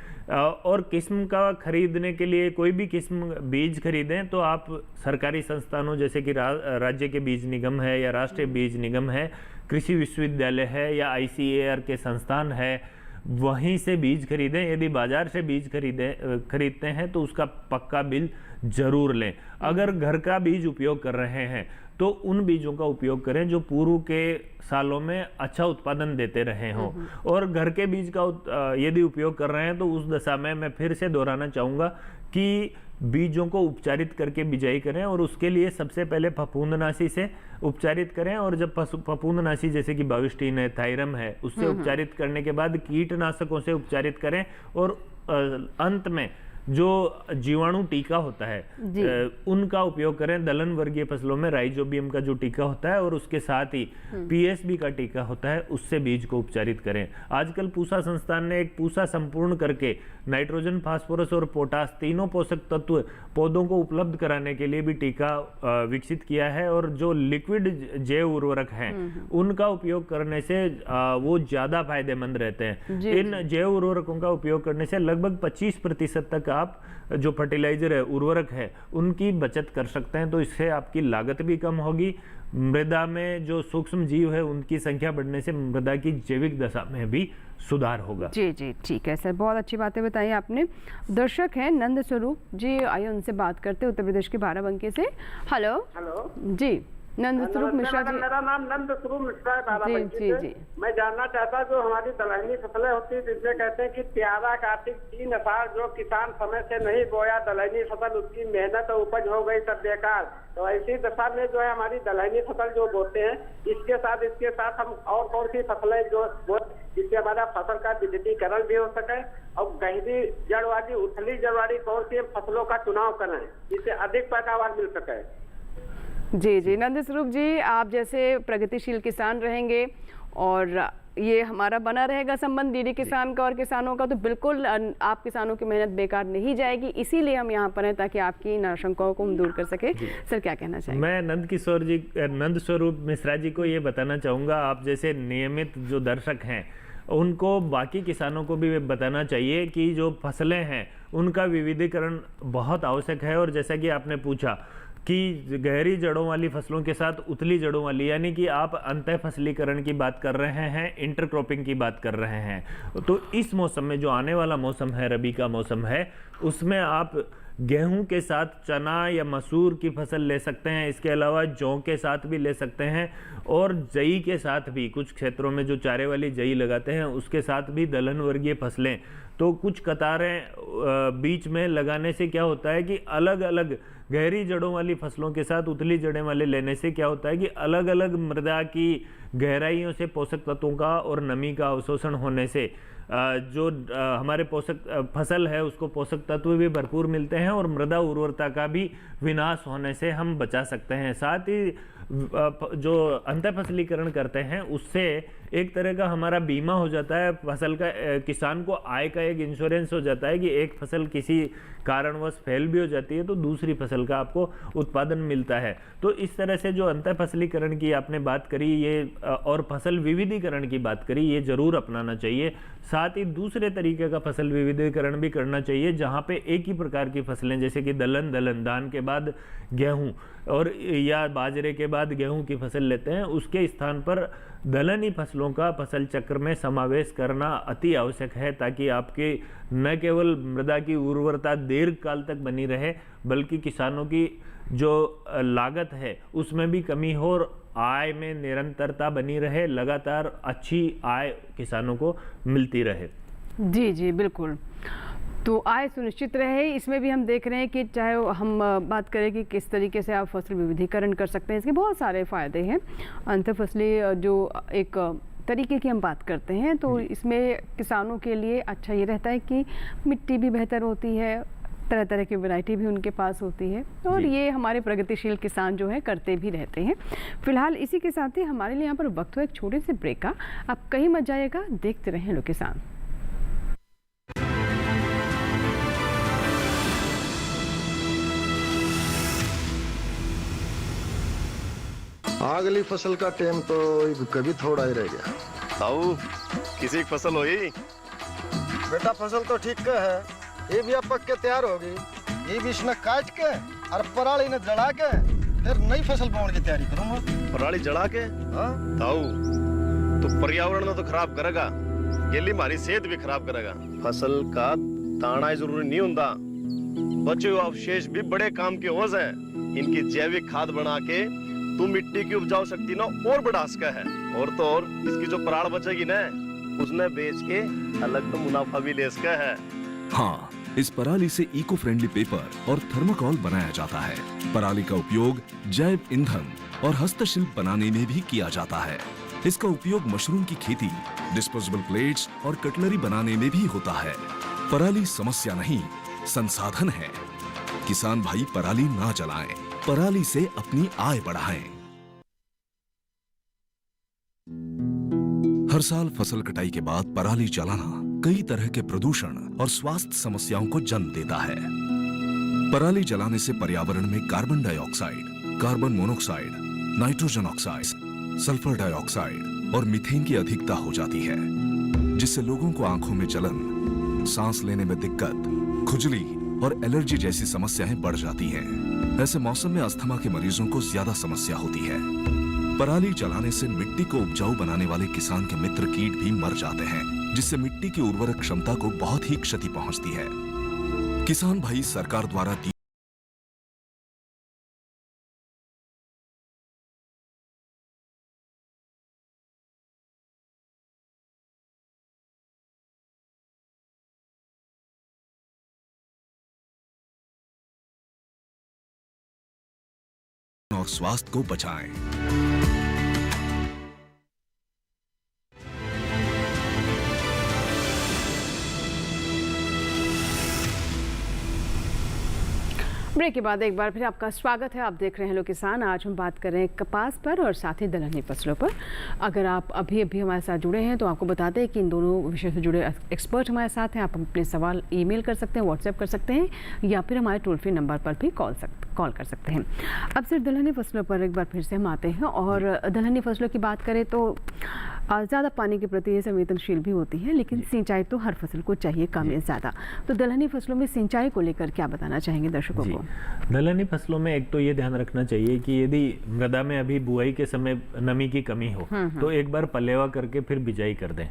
और किस्म का खरीदने के लिए कोई भी किस्म बीज खरीदें तो आप सरकारी संस्थानों जैसे कि राज्य के बीज निगम है या राष्ट्रीय बीज निगम है, कृषि विश्वविद्यालय है या ICAR के संस्थान है, वहीं से बीज खरीदें। यदि बाजार से बीज खरीदते हैं तो उसका पक्का बिल जरूर लें। अगर घर का बीज उपयोग कर रहे हैं तो उन बीजों का उपयोग करें जो पूर्व के सालों में अच्छा उत्पादन देते रहे हों। और घर के बीज का यदि उपयोग कर रहे हैं तो उस दशा में मैं फिर से दोहराना चाहूँगा कि बीजों को उपचारित करके बिजाई करें, और उसके लिए सबसे पहले फफूंदनाशी से उपचारित करें। और जब फफूंदनाशी जैसे कि बाविस्टीन है, थायरम है, उससे उपचारित करने के बाद कीटनाशकों से उपचारित करें। और अंत में जो जीवाणु टीका होता है उनका उपयोग करें। दलहन वर्गीय फसलों में राइजोबियम का जो टीका होता है और उसके साथ ही PSB का टीका होता है, उससे बीज को उपचारित करें। आजकल पूसा संस्थान ने एक पूसा संपूर्ण करके नाइट्रोजन, फास्फोरस और पोटास तीनों पोषक तत्व पौधों को उपलब्ध कराने के लिए भी टीका विकसित किया है। और जो लिक्विड जैव उर्वरक हैं उनका उपयोग करने से वो ज़्यादा फायदेमंद रहते हैं। इन जैव उर्वरकों का उपयोग करने से लगभग 25% तक आप जो फर्टिलाइजर है, उर्वरक है, उनकी बचत कर सकते हैं। तो इससे आपकी लागत भी कम होगी मृदा में जो सूक्ष्म जीव है उनकी संख्या बढ़ने से मृदा की जैविक दशा में भी सुधार होगा। जी जी, ठीक है सर, बहुत अच्छी बातें बताई आपने। दर्शक हैं नंद स्वरूप जी, आइए उनसे बात करते हैं, उत्तर प्रदेश के बाराबंकी से। हेलो हेलो जी, नंद स्वरूप मिश्रा जी। मेरा नाम नंद स्वरूप मिश्रा है बाराबंकी जी, से। जी। मैं जानना चाहता जो हमारी दलहनी फसलें होती है जिसमें कहते हैं कि प्यारा कार्तिक 3 अषाढ़ जो किसान समय से नहीं बोया दलहनी फसल उसकी मेहनत और उपज हो गई सब बेकार। तो ऐसी दशा में जो है हमारी दलहनी फसल जो बोते हैं इसके साथ हम और कौन सी फसलें जो जिससे हमारा फसल का विद्युतीकरण भी हो सके और गहरी जड़ वाली उथली जड़ वाली कौन सी फसलों का चुनाव करें जिससे अधिक पैदावार मिल सके। जी जी, नंद स्वरूप जी, आप जैसे प्रगतिशील किसान रहेंगे और ये हमारा बना रहेगा संबंध डीडी किसान का और किसानों का, तो बिल्कुल आप किसानों की मेहनत बेकार नहीं जाएगी, इसीलिए हम यहाँ पर हैं ताकि आपकी इन आशंकाओं को हम दूर कर सके। सर क्या कहना चाहिए? मैं नंद स्वरूप मिश्रा जी को ये बताना चाहूँगा, आप जैसे नियमित जो दर्शक हैं उनको बाकी किसानों को भी बताना चाहिए कि जो फसलें हैं उनका विविधीकरण बहुत आवश्यक है। और जैसा कि आपने पूछा कि गहरी जड़ों वाली फसलों के साथ उतली जड़ों वाली, यानी कि आप अंतः फसलीकरण की बात कर रहे हैं, इंटरक्रॉपिंग की बात कर रहे हैं, तो इस मौसम में जो आने वाला मौसम है, रबी का मौसम है, उसमें आप गेहूं के साथ चना या मसूर की फसल ले सकते हैं। इसके अलावा जौ के साथ भी ले सकते हैं और जई के साथ भी, कुछ क्षेत्रों में जो चारे वाली जई लगाते हैं उसके साथ भी दलहन वर्गीय फसलें। तो कुछ कतारें बीच में लगाने से क्या होता है कि अलग अलग गहरी जड़ों वाली फसलों के साथ उतली जड़ें वाले लेने से क्या होता है कि अलग अलग मृदा की गहराइयों से पोषक तत्वों का और नमी का अवशोषण होने से जो हमारे पोषक फसल है उसको पोषक तत्व भी भरपूर मिलते हैं और मृदा उर्वरता का भी विनाश होने से हम बचा सकते हैं। साथ ही जो अंतः फसलीकरण करते हैं उससे एक तरह का हमारा बीमा हो जाता है फसल का, किसान को आय का एक इंश्योरेंस हो जाता है कि एक फसल किसी कारणवश फेल भी हो जाती है तो दूसरी फसल का आपको उत्पादन मिलता है। तो इस तरह से जो अंतः फसलीकरण की आपने बात करी ये और फसल विविधीकरण की बात करी, ये जरूर अपनाना चाहिए। साथ ही दूसरे तरीके का फसल विविधीकरण भी करना चाहिए जहाँ पे एक ही प्रकार की फसलें, जैसे कि दलहन धान के बाद गेहूँ और या बाजरे के बाद गेहूं की फसल लेते हैं, उसके स्थान पर दलहनी फसलों का फसल चक्र में समावेश करना अति आवश्यक है ताकि आपके न केवल मृदा की उर्वरता दीर्घ काल तक बनी रहे बल्कि किसानों की जो लागत है उसमें भी कमी हो और आय में निरंतरता बनी रहे, लगातार अच्छी आय किसानों को मिलती रहे। जी जी बिल्कुल, तो आय सुनिश्चित रहे। इसमें भी हम देख रहे हैं कि चाहे हम बात करें कि किस तरीके से आप फसल विविधीकरण कर सकते हैं, इसके बहुत सारे फ़ायदे हैं। अंतर फसली जो एक तरीके की हम बात करते हैं तो इसमें किसानों के लिए अच्छा ये रहता है कि मिट्टी भी बेहतर होती है, तरह तरह की वैरायटी भी उनके पास होती है और ये हमारे प्रगतिशील किसान जो है करते भी रहते हैं। फिलहाल इसी के साथ ही हमारे लिए यहाँ पर वक्त हो एक छोटे से ब्रेक का, आप कहीं मत जाइएगा, देखते रहें लो किसान। अगली फसल का टाइम तो कभी थोड़ा ही रह गया। ताऊ किसी की फसल हुई? बेटा फसल तो ठीक है, ये भी अब पक के तैयार होगी। ये भी इसने काट के और पराली ने जड़ा के फिर नई फसल बोने की तैयारी करूंगा। पराली जड़ा के? हाँ ताऊ तो पर्यावरण तो खराब करेगा, ये लिए हमारी सेहत भी खराब करेगा। फसल का ताना जरूरी नहीं होता, बचे हुए अवशेष भी बड़े काम के होज है। इनकी जैविक खाद बना के तू मिट्टी की उपजाऊ शक्ति ना और बढ़ा सका है। और तो और इसकी जो पराल बचेगी ना उसने बेच के अलग तो मुनाफा भी ले सका है। हाँ, इस पराली से इको फ्रेंडली पेपर और थर्मोकोल बनाया जाता है। पराली का उपयोग जैव ईंधन और हस्तशिल्प बनाने में भी किया जाता है। इसका उपयोग मशरूम की खेती, डिस्पोजेबल प्लेट्स और कटलरी बनाने में भी होता है। पराली समस्या नहीं, संसाधन है। किसान भाई पराली ना जलाएं, पराली से अपनी आय बढ़ाएं। हर साल फसल कटाई के बाद पराली जलाना कई तरह के प्रदूषण और स्वास्थ्य समस्याओं को जन्म देता है। पराली जलाने से पर्यावरण में carbon dioxide, carbon monoxide, nitrogen oxide, sulphur dioxide और मीथेन की अधिकता हो जाती है, जिससे लोगों को आंखों में जलन, सांस लेने में दिक्कत, खुजली और एलर्जी जैसी समस्याएं बढ़ जाती हैं। ऐसे मौसम में अस्थमा के मरीजों को ज्यादा समस्या होती है। पराली जलाने से मिट्टी को उपजाऊ बनाने वाले किसान के मित्र कीट भी मर जाते हैं, जिससे मिट्टी की उर्वरक क्षमता को बहुत ही क्षति पहुंचती है। किसान भाई सरकार द्वारा दी और स्वास्थ्य को बचाएं। ब्रेक के बाद एक बार फिर आपका स्वागत है। आप देख रहे हैं हेलो किसान। आज हम बात कर रहे हैं कपास पर और साथ ही दलहनी फसलों पर। अगर आप अभी हमारे साथ जुड़े हैं तो आपको बताते हैं कि इन दोनों विषय से जुड़े एक्सपर्ट हमारे साथ हैं। आप अपने सवाल ईमेल कर सकते हैं, व्हाट्सएप कर सकते हैं या फिर हमारे टोल फ्री नंबर पर भी कॉल कर सकते हैं। अब सिर्फ दलहनी फसलों पर एक बार फिर से हम आते हैं और दलहनी फसलों की बात करें तो ज़्यादा पानी के प्रति ये संवेदनशील भी होती है, लेकिन सिंचाई तो हर फसल को चाहिए कम या ज़्यादा। तो दलहनी फसलों में सिंचाई को लेकर क्या बताना चाहेंगे दर्शकों को? दलहनी फसलों में एक तो ये ध्यान रखना चाहिए कि यदि मृदा में अभी बुआई के समय नमी की कमी हो तो एक बार पलेवा करके फिर बिजाई कर दें,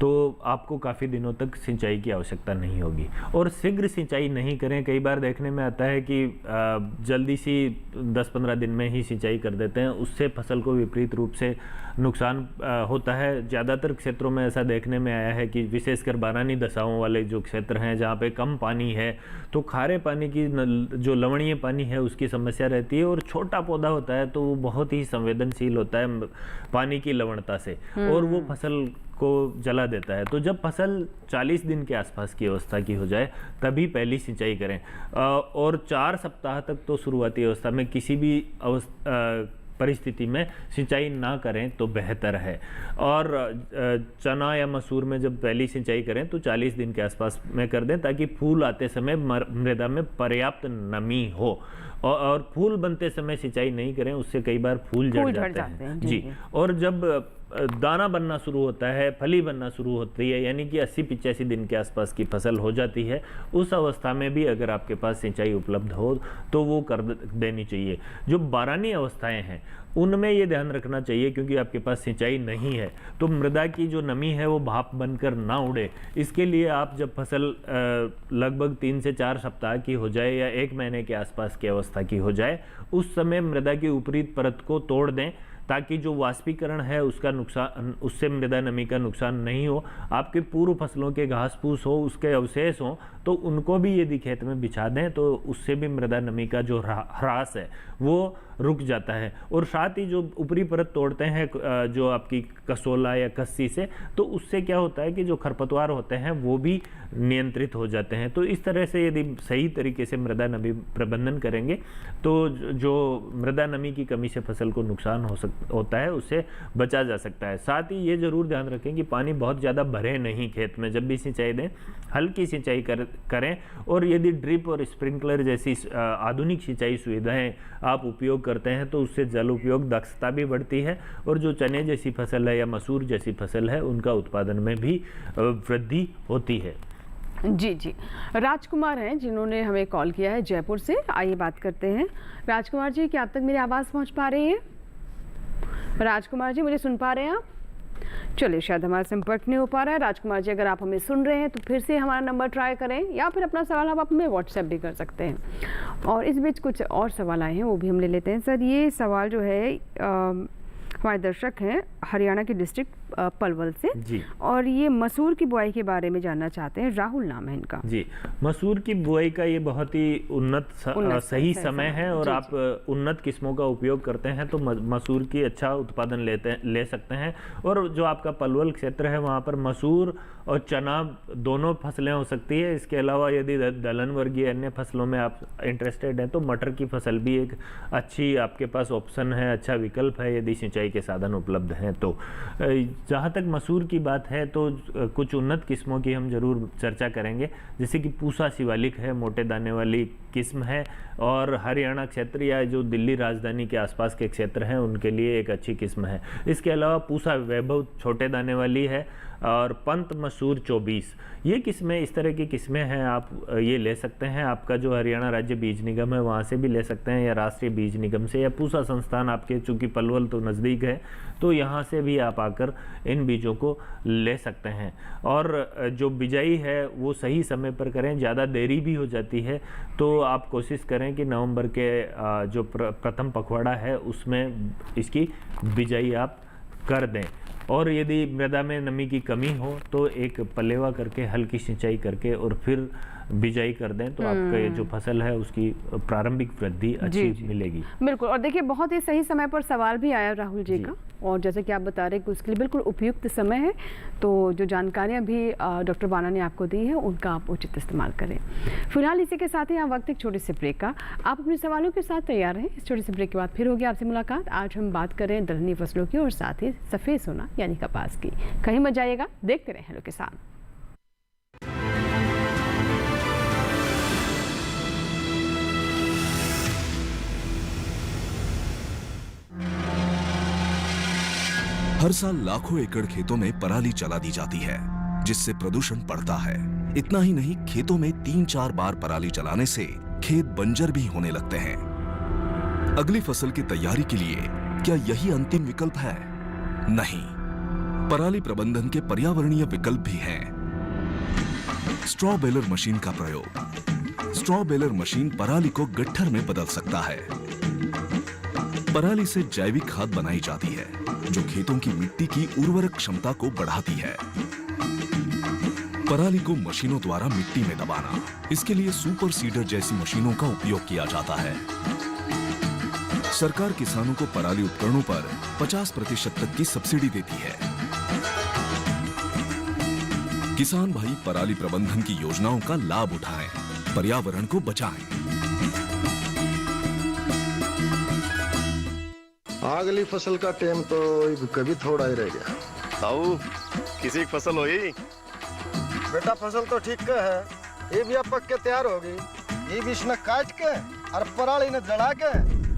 तो आपको काफ़ी दिनों तक सिंचाई की आवश्यकता नहीं होगी। और शीघ्र सिंचाई नहीं करें। कई बार देखने में आता है कि जल्दी सी 10-15 दिन में ही सिंचाई कर देते हैं, उससे फसल को विपरीत रूप से नुकसान होता है। ज़्यादातर क्षेत्रों में ऐसा देखने में आया है कि विशेषकर बारानी दशाओं वाले जो क्षेत्र हैं जहाँ पे कम पानी है तो खारे पानी की जो लवणीय पानी है उसकी समस्या रहती है। और छोटा पौधा होता है तो वो बहुत ही संवेदनशील होता है पानी की लवणता से और वो फसल को जला देता है। तो जब फसल 40 दिन के आसपास की अवस्था की हो जाए तभी पहली सिंचाई करें और 4 सप्ताह तक तो शुरुआती अवस्था में किसी भी परिस्थिति में सिंचाई ना करें तो बेहतर है। और चना या मसूर में जब पहली सिंचाई करें तो 40 दिन के आसपास में कर दें ताकि फूल आते समय मृदा में पर्याप्त नमी हो। और फूल बनते समय सिंचाई नहीं करें, उससे कई बार फूल झड़ जाते हैं। जी। और जब दाना बनना शुरू होता है, फली बनना शुरू होती है, यानी कि 80-85 दिन के आसपास की फसल हो जाती है, उस अवस्था में भी अगर आपके पास सिंचाई उपलब्ध हो तो वो कर देनी चाहिए। जो बारानी अवस्थाएं हैं उनमें ये ध्यान रखना चाहिए क्योंकि आपके पास सिंचाई नहीं है तो मृदा की जो नमी है वो भाप बनकर ना उड़े। इसके लिए आप जब फसल लगभग 3 से 4 सप्ताह की हो जाए या 1 महीने के आसपास की अवस्था की हो जाए, उस समय मृदा की ऊपरी परत को तोड़ दें ताकि जो वाष्पीकरण है उसका नुकसान, उससे मृदा नमी का नुकसान नहीं हो। आपके पूर्व फसलों के घास फूस हो, उसके अवशेष हो तो उनको भी यदि खेत में बिछा दें तो उससे भी मृदा नमी का जो ह्रास है वो रुक जाता है। और साथ ही जो ऊपरी परत तोड़ते हैं जो आपकी कसोला या कस्सी से, तो उससे क्या होता है कि जो खरपतवार होते हैं वो भी नियंत्रित हो जाते हैं। तो इस तरह से यदि सही तरीके से मृदा नमी प्रबंधन करेंगे तो जो मृदा नमी की कमी से फसल को नुकसान होता है उससे बचा जा सकता है। साथ ही ये जरूर ध्यान रखें कि पानी बहुत ज़्यादा भरे नहीं खेत में। जब भी सिंचाई दें हल्की सिंचाई करें और यदि ड्रिप और स्प्रिंकलर जैसी आधुनिक सिंचाई सुविधाएं आप उपयोग करते हैं तो उससे जल उपयोग दक्षता भी बढ़ती है और जो चने जैसी फसल है या मसूर जैसी फसल है उनका उत्पादन में भी वृद्धि होती है। जी जी। राजकुमार हैं जिन्होंने हमें कॉल किया है जयपुर से। आइए बात करते हैं। राजकुमार जी, क्या आप तक मेरी आवाज़ पहुंच पा रही है? राजकुमार जी, मुझे सुन पा रहे हैं आप? चलिए, शायद हमारा संपर्क नहीं हो पा रहा है। राजकुमार जी, अगर आप हमें सुन रहे हैं तो फिर से हमारा नंबर ट्राई करें या फिर अपना सवाल आप हमें व्हाट्सएप भी कर सकते हैं। और इस बीच कुछ और सवाल आए हैं वो भी हम ले लेते हैं। सर, ये सवाल जो है हमारे दर्शक हैं हरियाणा के डिस्ट्रिक्ट पलवल से जी, और ये मसूर की बुआई के बारे में जानना चाहते हैं। राहुल नाम है इनका। जी, मसूर की बुआई का ये बहुत ही उन्नत सही समय है और आप उन्नत किस्मों का उपयोग करते हैं तो मसूर की अच्छा उत्पादन ले सकते हैं। और जो आपका पलवल क्षेत्र है वहाँ पर मसूर और चना दोनों फसलें हो सकती है। इसके अलावा यदि दलहन वर्गीय अन्य फसलों में आप इंटरेस्टेड हैं तो मटर की फसल भी एक अच्छी आपके पास ऑप्शन है, अच्छा विकल्प है यदि सिंचाई के साधन उपलब्ध हैं तो। जहाँ तक मसूर की बात है तो कुछ उन्नत किस्मों की हम जरूर चर्चा करेंगे, जैसे कि पूसा शिवालिक है, मोटे दाने वाली किस्म है और हरियाणा क्षेत्र या जो दिल्ली राजधानी के आसपास के क्षेत्र हैं उनके लिए एक अच्छी किस्म है। इसके अलावा पूसा वैभव छोटे दाने वाली है, और पंत मसूर 24, ये किस्में, इस तरह की किस्में हैं, आप ये ले सकते हैं। आपका जो हरियाणा राज्य बीज निगम है वहाँ से भी ले सकते हैं, या राष्ट्रीय बीज निगम से, या पूसा संस्थान आपके, चूँकि पलवल तो नज़दीक है तो यहाँ से भी आप आकर इन बीजों को ले सकते हैं। और जो बिजाई है वो सही समय पर करें, ज़्यादा देरी भी हो जाती है तो आप कोशिश करें कि नवंबर के जो प्रथम पखवाड़ा है उसमें इसकी बिजाई आप कर दें। और यदि मृदा में नमी की कमी हो तो एक पलेवा करके, हल्की सिंचाई करके और फिर बिजाई कर दें, तो आपका ये जो फसल है उसकी प्रारंभिक वृद्धि अच्छी मिलेगी। बिल्कुल। और देखिए बहुत ही सही समय पर सवाल भी आया राहुल जी का, और जैसे कि आप बता रहे हैं कि उसके लिए बिल्कुल उपयुक्त समय है, तो जो जानकारियां भी डॉक्टर बाना ने आपको दी है उनका आप उचित इस्तेमाल करें। फिलहाल इसी के साथ ही यहाँ वक्त एक छोटे से ब्रेक का, आप अपने सवालों के साथ तैयार रहें। इस छोटे से ब्रेक के बाद फिर होगी आपसे मुलाकात। आज हम बात करें दलहनी फसलों की और साथ ही सफ़ेद सोना यानी कपास की। कहीं मत जाइएगा, देखते रहें हेलो किसान। हर साल लाखों एकड़ खेतों में पराली जला दी जाती है, जिससे प्रदूषण बढ़ता है। इतना ही नहीं, खेतों में 3-4 बार पराली जलाने से खेत बंजर भी होने लगते हैं। अगली फसल की तैयारी के लिए क्या यही अंतिम विकल्प है? नहीं, पराली प्रबंधन के पर्यावरणीय विकल्प भी हैं। स्ट्रॉ बेलर मशीन का प्रयोग। स्ट्रॉ बेलर मशीन पराली को गट्ठर में बदल सकता है। पराली से जैविक खाद बनाई जाती है जो खेतों की मिट्टी की उर्वरक क्षमता को बढ़ाती है। पराली को मशीनों द्वारा मिट्टी में दबाना, इसके लिए सुपर सीडर जैसी मशीनों का उपयोग किया जाता है। सरकार किसानों को पराली उपकरणों पर 50% तक की सब्सिडी देती है। किसान भाई पराली प्रबंधन की योजनाओं का लाभ उठाएं, पर्यावरण को बचाएं। अगली फसल का टाइम तो कभी थोड़ा ही रह गया। ताऊ किसी की फसल हुई? बेटा फसल तो ठीक है, ये भी अब पक के तैयार होगी। ये भी इसने काट के और पराली ने जड़ा के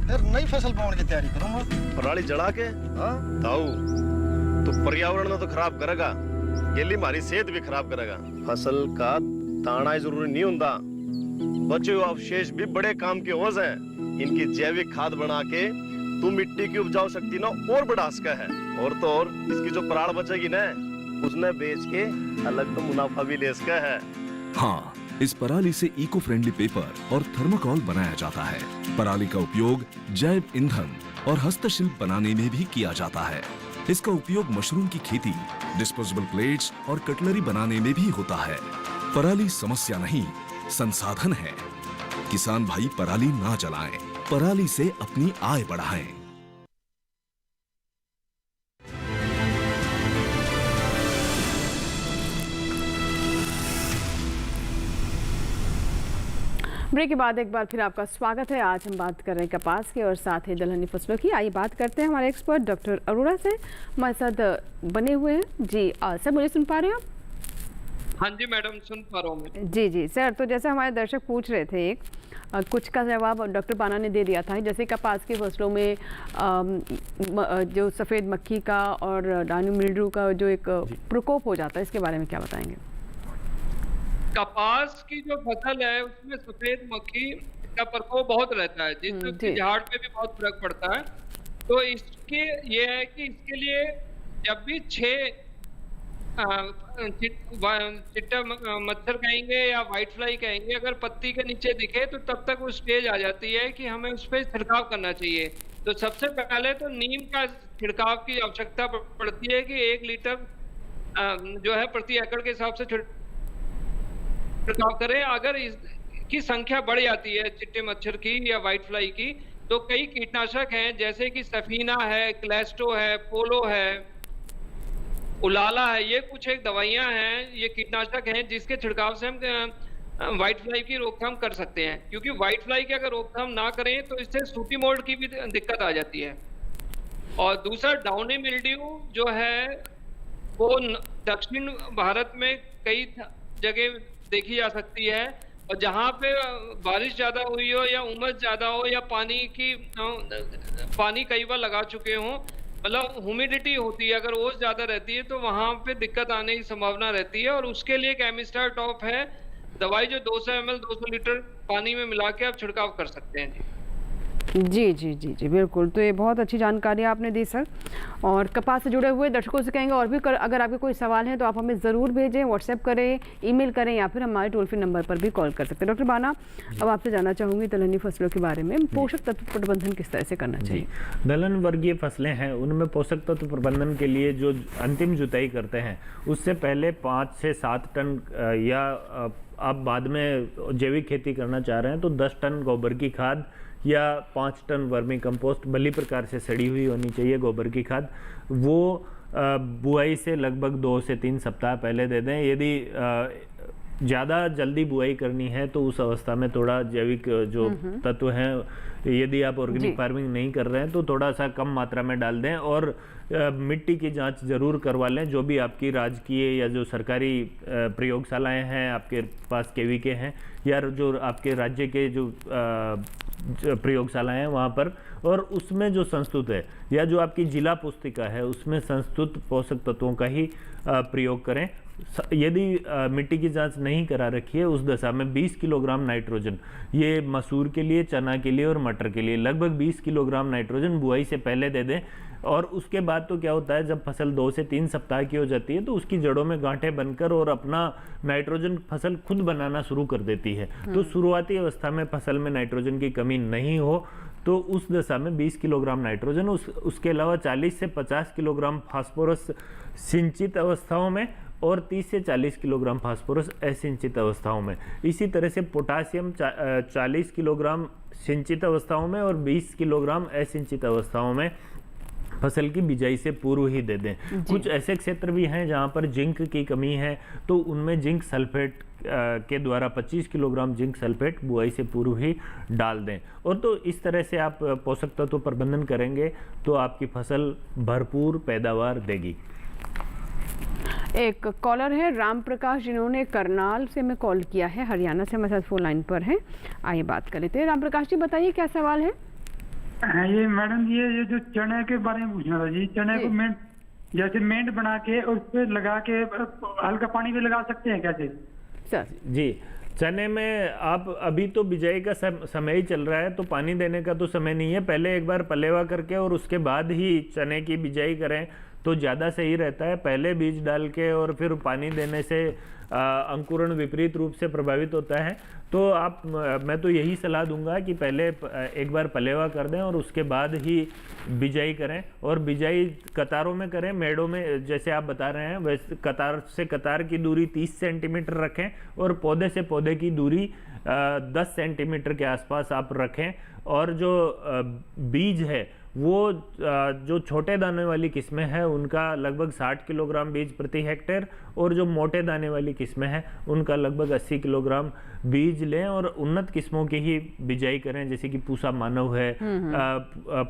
फिर नई फसल बोने की तैयारी करूंगा। पराली जड़ा के? हाँ ताऊ तो पर्यावरण तो खराब करेगा, ये लिए हमारी सेहत भी खराब करेगा। फसल का ताना जरूरी नहीं होता, बचे हुए अवशेष भी बड़े काम के होज हैं। इनकी जैविक खाद बना के तू मिट्टी की उपजाऊ शक्ति ना और बढ़ा सका है। और तो और इसकी जो पराल बचेगी ना, उसने बेच के अलग तो मुनाफा भी ले सका है। हाँ, इस पराली से इको फ्रेंडली पेपर और थर्मोकोल बनाया जाता है। पराली का उपयोग जैव ईंधन और हस्तशिल्प बनाने में भी किया जाता है। इसका उपयोग मशरूम की खेती, डिस्पोजेबल प्लेट्स और कटलरी बनाने में भी होता है। पराली समस्या नहीं, संसाधन है। किसान भाई पराली ना जलाएं, पराली से अपनी आय बढ़ाएं। ब्रेक के बाद एक बार फिर आपका स्वागत है। आज हम बात कर रहे हैं कपास की और साथ ही दलहनी फसलों की। आइए बात करते हैं हमारे एक्सपर्ट डॉक्टर अरोड़ा से, हमारे साथ बने हुए हैं जी। सर मुझे सुन पा रहे हो आप? हाँ जी मैडम, सुन पा रहा हूँ मैं। जी जी सर, तो जैसे हमारे दर्शक पूछ रहे थे, कुछ का जवाब डॉक्टर बाना ने दे दिया था। जैसे कपास की फसलों में जो सफ़ेद मक्खी का और डायनो मिल्ड्यू का जो एक प्रकोप हो जाता है, इसके बारे में क्या बताएंगे? कपास की जो फसल है उसमें सफेद मक्खी का प्रकोप बहुत रहता है, जिससे झाड़ पे भी बहुत फर्क पड़ता है। तो इसके ये है कि इसके लिए जब भी 6 चिट्टा मच्छर कहेंगे या व्हाइट फ्लाई कहेंगे, अगर पत्ती के नीचे दिखे तो तब तक वो स्टेज आ जाती है कि हमें उस पर छिड़काव करना चाहिए। तो सबसे पहले तो नीम का छिड़काव की आवश्यकता पड़ती है कि 1 लीटर जो है प्रति एकड़ के हिसाब से छिड़काव करें। अगर इसकी संख्या बढ़ जाती है चिट्टे मच्छर की या व्हाइट फ्लाई की, तो कई कीटनाशक हैं जैसे कि सफीना है, क्लेस्टो है, पोलो है, उलाला है, ये कुछ एक दवाइयां हैं, ये कीटनाशक हैं जिसके छिड़काव से हम व्हाइट फ्लाई की रोकथाम कर सकते हैं। क्योंकि व्हाइट फ्लाई की अगर रोकथाम ना करें तो इससे सूटी मोल्ड की भी दिक्कत आ जाती है। और दूसरा डाउनी मिल्ड्यू जो है वो दक्षिण भारत में कई जगह देखी जा सकती है, और जहाँ पे बारिश ज़्यादा हुई हो या उमस ज़्यादा हो या पानी कई बार लगा चुके हों, मतलब ह्यूमिडिटी होती है, अगर ओस ज्यादा रहती है तो वहां पे दिक्कत आने की संभावना रहती है, और उसके लिए केमिस्टार टॉप है दवाई, जो 200 ml 200 लीटर पानी में मिला के आप छिड़काव कर सकते हैं जी। जी जी जी जी बिल्कुल। तो ये बहुत अच्छी जानकारी आपने दी सर। और कपास से जुड़े हुए दर्शकों से कहेंगे और भी अगर आपके कोई सवाल है तो आप हमें ज़रूर भेजें, व्हाट्सएप करें, ईमेल करें, या फिर हमारे टोल फ्री नंबर पर भी कॉल कर सकते हैं। डॉक्टर बाना, अब आपसे जानना चाहूँगी दलहनी फसलों के बारे में, पोषक तत्व प्रबंधन किस तरह से करना चाहिए? दलहन वर्गीय फसलें हैं, उनमें पोषक तत्व प्रबंधन के लिए जो अंतिम जुताई करते हैं उससे पहले 5 से 7 टन या आप बाद में जैविक खेती करना चाह रहे हैं तो 10 टन गोबर की खाद या 5 टन वर्मी कंपोस्ट भली प्रकार से सड़ी हुई होनी चाहिए गोबर की खाद, वो बुआई से लगभग 2 से 3 सप्ताह पहले दे दें। यदि ज़्यादा जल्दी बुआई करनी है तो उस अवस्था में थोड़ा जैविक जो तत्व हैं, यदि आप ऑर्गेनिक फार्मिंग नहीं कर रहे हैं तो थोड़ा सा कम मात्रा में डाल दें, और मिट्टी की जांच जरूर करवा लें। जो भी आपकी राजकीय या जो सरकारी प्रयोगशालाएं हैं आपके पास, केवीके हैं, या जो आपके राज्य के जो प्रयोगशालाएं हैं वहाँ पर, और उसमें जो संस्तुत है या जो आपकी जिला पुस्तिका है उसमें संस्तुत पोषक तत्वों का ही प्रयोग करें। यदि मिट्टी की जांच नहीं करा रखी है उस दशा में 20 किलोग्राम नाइट्रोजन, ये मसूर के लिए, चना के लिए और मटर के लिए लगभग 20 किलोग्राम नाइट्रोजन बुआई से पहले दे दें। और उसके बाद तो क्या होता है, जब फसल 2 से 3 सप्ताह की हो जाती है तो उसकी जड़ों में गांठें बनकर और अपना नाइट्रोजन फसल खुद बनाना शुरू कर देती है। तो शुरुआती अवस्था में फसल में नाइट्रोजन की कमी नहीं हो तो उस दशा में 20 किलोग्राम नाइट्रोजन, उसके अलावा 40 से 50 किलोग्राम फास्फोरस सिंचित अवस्थाओं में और 30 से 40 किलोग्राम फास्फोरस असिंचित अवस्थाओं में। इसी तरह से पोटासियम 40 किलोग्राम सिंचित अवस्थाओं में और 20 किलोग्राम असिंचित अवस्थाओं में फसल की बिजाई से पूर्व ही दे दें। कुछ ऐसे क्षेत्र भी हैं जहां पर जिंक की कमी है तो उनमें जिंक सल्फेट के द्वारा 25 किलोग्राम जिंक सल्फेट बुआई से पूर्व ही डाल दें। और तो इस तरह से आप पोषक तत्व प्रबंधन करेंगे तो आपकी फसल भरपूर पैदावार देगी। एक कॉलर है राम प्रकाश, जिन्होंने करनाल से हमें कॉल किया है, हरियाणा से हमारे साथ फोन लाइन पर है। आइए बात कर लेते हैं। राम प्रकाश जी बताइए क्या सवाल है? ये मैडम ये जो चने के बारे में पूछना था जी। चने को मेंट, जैसे मेंट बना के उस पर लगा के हल्का पानी भी लगा सकते हैं कैसे सर? जी, चने में आप अभी तो बिजाई का समय ही चल रहा है तो पानी देने का तो समय नहीं है। पहले एक बार पलेवा करके और उसके बाद ही चने की बिजाई करें तो ज़्यादा सही रहता है। पहले बीज डाल के और फिर पानी देने से अंकुरण विपरीत रूप से प्रभावित होता है। तो मैं तो यही सलाह दूंगा कि पहले एक बार पलेवा कर दें और उसके बाद ही बिजाई करें, और बिजाई कतारों में करें, मेड़ों में जैसे आप बता रहे हैं वैसे कतार से कतार की दूरी 30 सेंटीमीटर रखें और पौधे से पौधे की दूरी 10 सेंटीमीटर के आसपास आप रखें। और जो बीज है वो जो छोटे दाने वाली किस्में हैं उनका लगभग 60 किलोग्राम बीज प्रति हेक्टेयर, और जो मोटे दाने वाली किस्में हैं उनका लगभग 80 किलोग्राम बीज लें और उन्नत किस्मों की ही बिजाई करें। जैसे कि पूसा मानव है,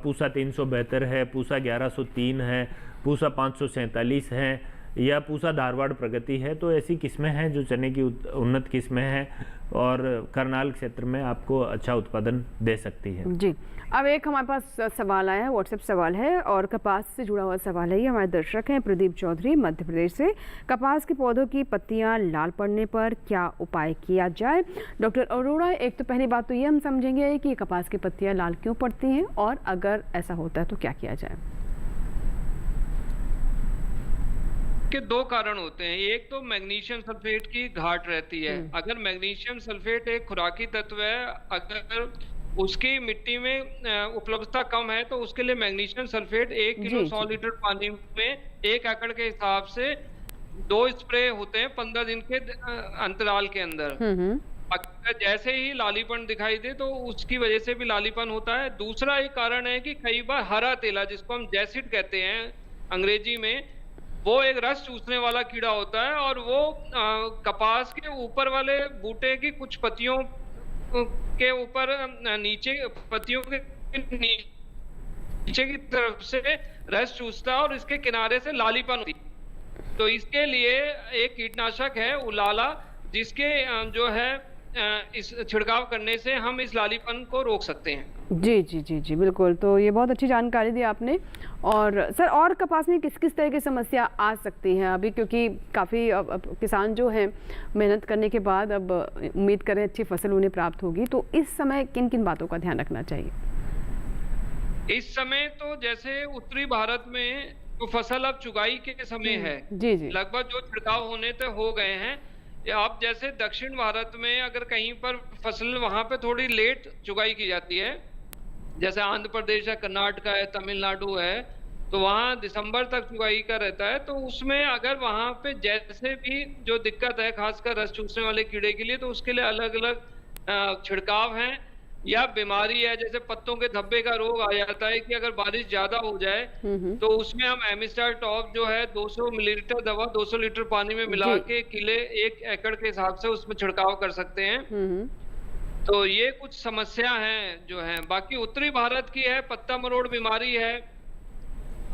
पूसा 372 है, पूसा 1103 है, पूसा 547 है, या पूसा धारवाड़ प्रगति है। तो ऐसी किस्में हैं जो चने की उन्नत किस्में हैं और करनाल क्षेत्र में आपको अच्छा उत्पादन दे सकती है। जी, अब एक हमारे पास सवाल आया है, व्हाट्सएप सवाल है और कपास से जुड़ा हुआ सवाल है। ये हमारे दर्शक हैं प्रदीप चौधरी मध्य प्रदेश से। कपास के पौधों की पत्तियां लाल पड़ने पर क्या उपाय किया जाए? डॉक्टर अरोड़ा, एक तो पहली बात तो ये हम समझेंगे कि कपास की पत्तियां लाल क्यों पड़ती हैं और अगर ऐसा होता है तो क्या किया जाए? के 2 कारण होते हैं। एक तो मैग्नीशियम सल्फेट की घाट रहती है। अगर मैग्नीशियम सल्फेट एक खुराकी तत्व है, अगर उसकी मिट्टी में उपलब्धता कम है तो उसके लिए मैग्नीशियम सल्फेट 1 किलो 100 लीटर पानी में 1 एकड़ के हिसाब से 2 स्प्रे होते हैं 15 दिन के अंतराल के अंदर। अगर जैसे ही लालीपन दिखाई दे तो उसकी वजह से भी लालीपन होता है। दूसरा एक कारण है कि कई बार हरा तेला, जिसको हम जैसिड कहते हैं अंग्रेजी में, वो एक रस चूसने वाला कीड़ा होता है और वो कपास के ऊपर वाले बूटे की कुछ पत्तियों के ऊपर नीचे पत्तियों के नीचे की तरफ से रस चूसता है और इसके किनारे से लालीपन होती है। तो इसके लिए एक कीटनाशक है उलाला, जिसके जो है इस छिड़काव करने से हम इस लालीपन को रोक सकते हैं। जी जी जी जी बिल्कुल। तो ये बहुत अच्छी जानकारी दी आपने। और सर, और कपास में किस किस तरह की समस्या आ सकती हैं अभी, क्योंकि काफ़ी अब किसान जो हैं मेहनत करने के बाद अब उम्मीद करें अच्छी फसल उन्हें प्राप्त होगी, तो इस समय किन किन बातों का ध्यान रखना चाहिए? इस समय तो जैसे उत्तरी भारत में तो फसल अब चुगाई के समय है, जी जी लगभग जो छिड़काव होने तो हो गए हैं। अब जैसे दक्षिण भारत में अगर कहीं पर फसल वहां पे थोड़ी लेट चुगाई की जाती है, जैसे आंध्र प्रदेश है, कर्नाटक है, तमिलनाडु है, तो वहाँ दिसंबर तक चुगाई का रहता है। तो उसमें अगर वहां पे जैसे भी जो दिक्कत है, खासकर रस चूसने वाले कीड़े के लिए, तो उसके लिए अलग अलग छिड़काव हैं। या बीमारी है, जैसे पत्तों के धब्बे का रोग आ जाता है कि अगर बारिश ज्यादा हो जाए तो उसमें हम एमिस्टार टॉप जो है 200 मिलीलीटर दवा 200 लीटर पानी में मिला के किले 1 एकड़ के हिसाब से उसमें छिड़काव कर सकते हैं। तो ये कुछ समस्या हैं जो है। बाकी उत्तरी भारत की है, पत्ता मरोड़ बीमारी है,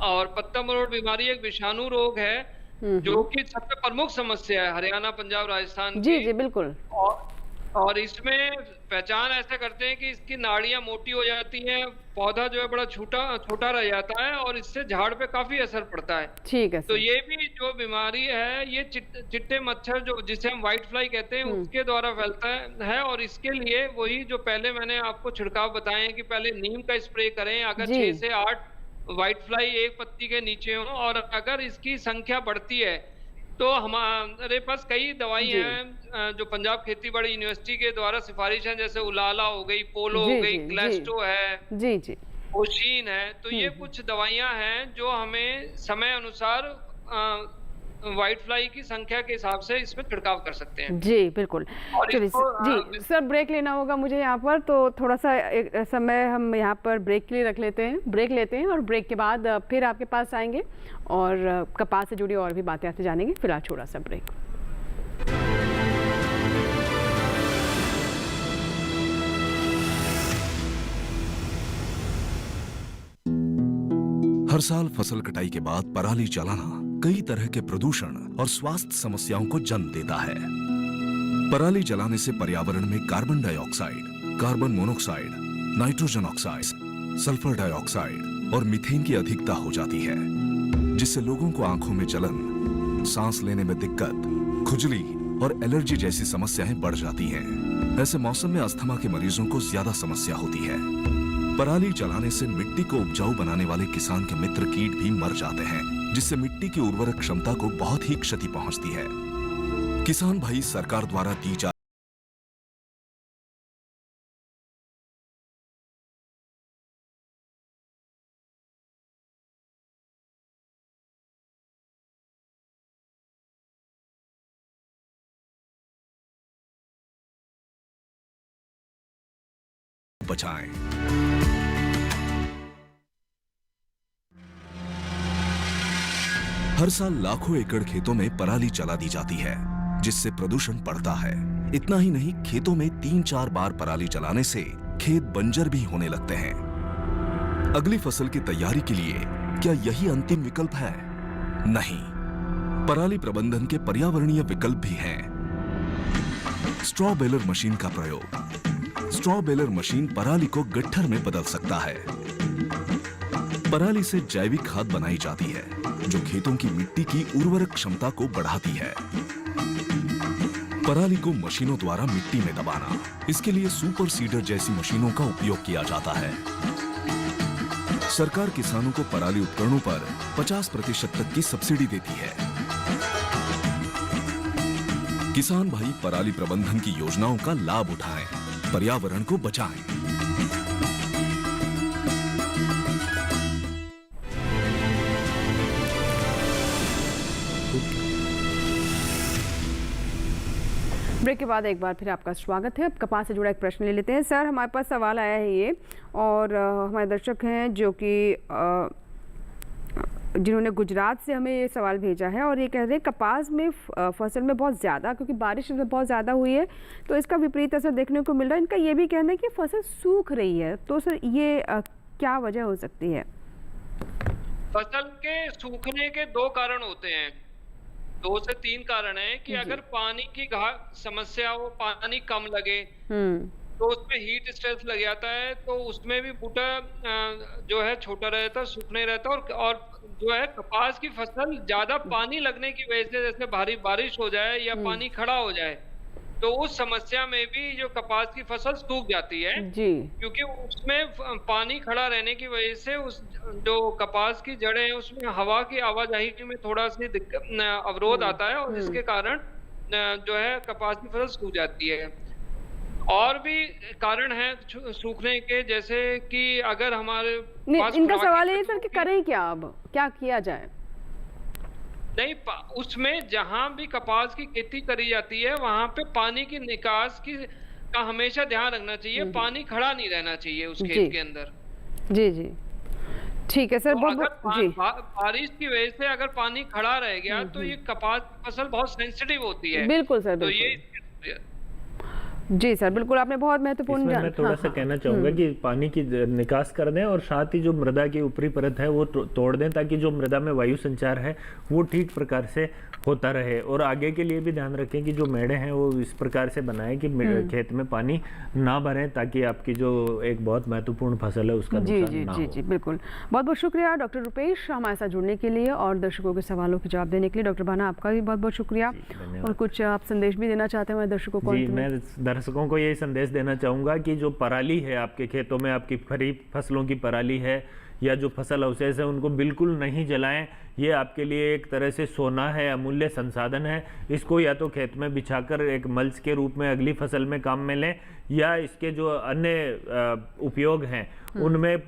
और पत्ता मरोड़ बीमारी एक विषाणु रोग है जो कि सबसे प्रमुख समस्या है हरियाणा, पंजाब, राजस्थान जी जी बिल्कुल। और इसमें पहचान ऐसा करते हैं कि इसकी नाड़ियां मोटी हो जाती हैं, पौधा जो है बड़ा छोटा रह जाता है, और इससे झाड़ पे काफी असर पड़ता है। ठीक है। तो ये भी जो बीमारी है, ये चिट्टे मच्छर जो जिसे हम व्हाइट फ्लाई कहते हैं उसके द्वारा फैलता है। और इसके लिए वही जो पहले मैंने आपको छिड़काव बताए हैं कि पहले नीम का स्प्रे करें अगर 6 से 8 व्हाइट फ्लाई एक पत्ती के नीचे हो, और अगर इसकी संख्या बढ़ती है तो हमारे पास कई दवाई हैं जो पंजाब खेतीबाड़ी यूनिवर्सिटी के द्वारा सिफारिश है, जैसे उलाला हो गई, पोलो हो गई, क्लेस्टो है, जी जी ओशीन है। तो ये कुछ दवाइयां हैं जो हमें समय अनुसार व्हाइट फ्लाई की संख्या के हिसाब से इसमें छिड़काव कर सकते हैं। जी बिल्कुल। जी सर, ब्रेक लेना होगा मुझे यहाँ पर, तो थोड़ा सा एक समय हम यहाँ पर ब्रेक के लिए ब्रेक लेते हैं और ब्रेक के बाद फिर आपके पास आएंगे और कपास से जुड़ी और भी बातें आपसे जानेंगे। फिलहाल छोटा सा ब्रेक। हर साल फसल कटाई के बाद पराली जलाना कई तरह के प्रदूषण और स्वास्थ्य समस्याओं को जन्म देता है। पराली जलाने से पर्यावरण में carbon dioxide, carbon monoxide, nitrogen oxide, sulphur dioxide और मीथेन की अधिकता हो जाती है, जिससे लोगों को आंखों में जलन, सांस लेने में दिक्कत, खुजली और एलर्जी जैसी समस्याएं बढ़ जाती हैं। ऐसे मौसम में अस्थमा के मरीजों को ज्यादा समस्या होती है। पराली जलाने से मिट्टी को उपजाऊ बनाने वाले किसान के मित्र कीट भी मर जाते हैं, जिससे मिट्टी की उर्वरक क्षमता को बहुत ही क्षति पहुंचती है। किसान भाई सरकार द्वारा दी जा बचाएं। हर साल लाखों एकड़ खेतों में पराली जला दी जाती है, जिससे प्रदूषण बढ़ता है। इतना ही नहीं, खेतों में 3-4 बार पराली जलाने से खेत बंजर भी होने लगते हैं। अगली फसल की तैयारी के लिए क्या यही अंतिम विकल्प है? नहीं, पराली प्रबंधन के पर्यावरणीय विकल्प भी हैं। स्ट्रॉ बेलर मशीन का प्रयोग। स्ट्रॉ बेलर मशीन पराली को गट्ठर में बदल सकता है। पराली से जैविक खाद बनाई जाती है, जो खेतों की मिट्टी की उर्वरक क्षमता को बढ़ाती है। पराली को मशीनों द्वारा मिट्टी में दबाना, इसके लिए सुपर सीडर जैसी मशीनों का उपयोग किया जाता है। सरकार किसानों को पराली उपकरणों पर 50% तक की सब्सिडी देती है। किसान भाई पराली प्रबंधन की योजनाओं का लाभ उठाएं, पर्यावरण को बचाएं। ब्रेक के बाद एक बार फिर आपका स्वागत है। अब कपास से जुड़ा एक प्रश्न ले लेते हैं। सर, हमारे पास सवाल आया है ये, और हमारे दर्शक हैं जो कि जिन्होंने गुजरात से हमें ये सवाल भेजा है, और ये कह रहे हैं कपास में फसल में बहुत ज़्यादा, क्योंकि बारिश बहुत ज़्यादा हुई है तो इसका विपरीत असर देखने को मिल रहा है। इनका ये भी कहना है कि फसल सूख रही है, तो सर ये क्या वजह हो सकती है? फसल के सूखने के 2 कारण होते हैं। 2 से 3 कारण है कि अगर पानी की समस्या हो, पानी कम लगे तो उसमें हीट स्ट्रेस लग जाता है, तो उसमें भी बूटा जो है छोटा रहता है, सूखने रहता है। और जो है कपास की फसल ज्यादा पानी लगने की वजह से, जैसे भारी बारिश हो जाए या पानी खड़ा हो जाए, तो उस समस्या में भी जो कपास की फसल सूख जाती है जी, क्योंकि उसमें पानी खड़ा रहने की वजह से उस जो कपास की जड़ें हैं उसमें हवा की आवाजाही में थोड़ा सी अवरोध आता है, और जिसके कारण जो है कपास की फसल सूख जाती है। और भी कारण है सूखने के, जैसे कि अगर हमारे पास इनका सवाल है सर कि करें क्या, अब क्या किया जाए? नहीं, उसमें जहां भी कपास की खेती करी जाती है वहां पे पानी की निकास का हमेशा ध्यान रखना चाहिए। पानी खड़ा नहीं रहना चाहिए उस खेत के अंदर। जी जी, ठीक है सर। तो अगर बारिश की वजह से अगर पानी खड़ा रह गया तो ये कपास फसल बहुत सेंसिटिव होती है। बिल्कुल सर, तो बिल्कुल। ये जी सर, बिल्कुल आपने बहुत महत्वपूर्ण मैं थोड़ा सा कहना चाहूंगा कि पानी की निकास कर दें और साथ ही जो मृदा की ऊपरी परत है वो तोड़ दें, ताकि जो मृदा में वायु संचार है वो ठीक प्रकार से होता रहे। और आगे के लिए भी ध्यान रखें कि जो मेड़े हैं वो इस प्रकार से बनाएं कि खेत में पानी ना भरें, ताकि आपकी जो एक बहुत महत्वपूर्ण फसल है उसका नुकसान ना हो। जी जी, बिल्कुल। बहुत बहुत शुक्रिया डॉक्टर रुपेश हमारे साथ जुड़ने के लिए और दर्शकों के सवालों के जवाब देने के लिए। डॉक्टर भाना, आपका भी बहुत बहुत शुक्रिया। और कुछ आप संदेश भी देना चाहते हैं दर्शकों को? जी, मैं दर्शकों को यही संदेश देना चाहूंगा कि जो पराली है आपके खेतों में, आपकी खरीफ फसलों की पराली है या जो फसल अवशेष है, उनको बिल्कुल नहीं जलाएं। ये आपके लिए एक तरह से सोना है, अमूल्य संसाधन है। इसको या तो खेत में बिछाकर एक मल्च के रूप में अगली फसल में काम में लें, या इसके जो अन्य उपयोग हैं उनमें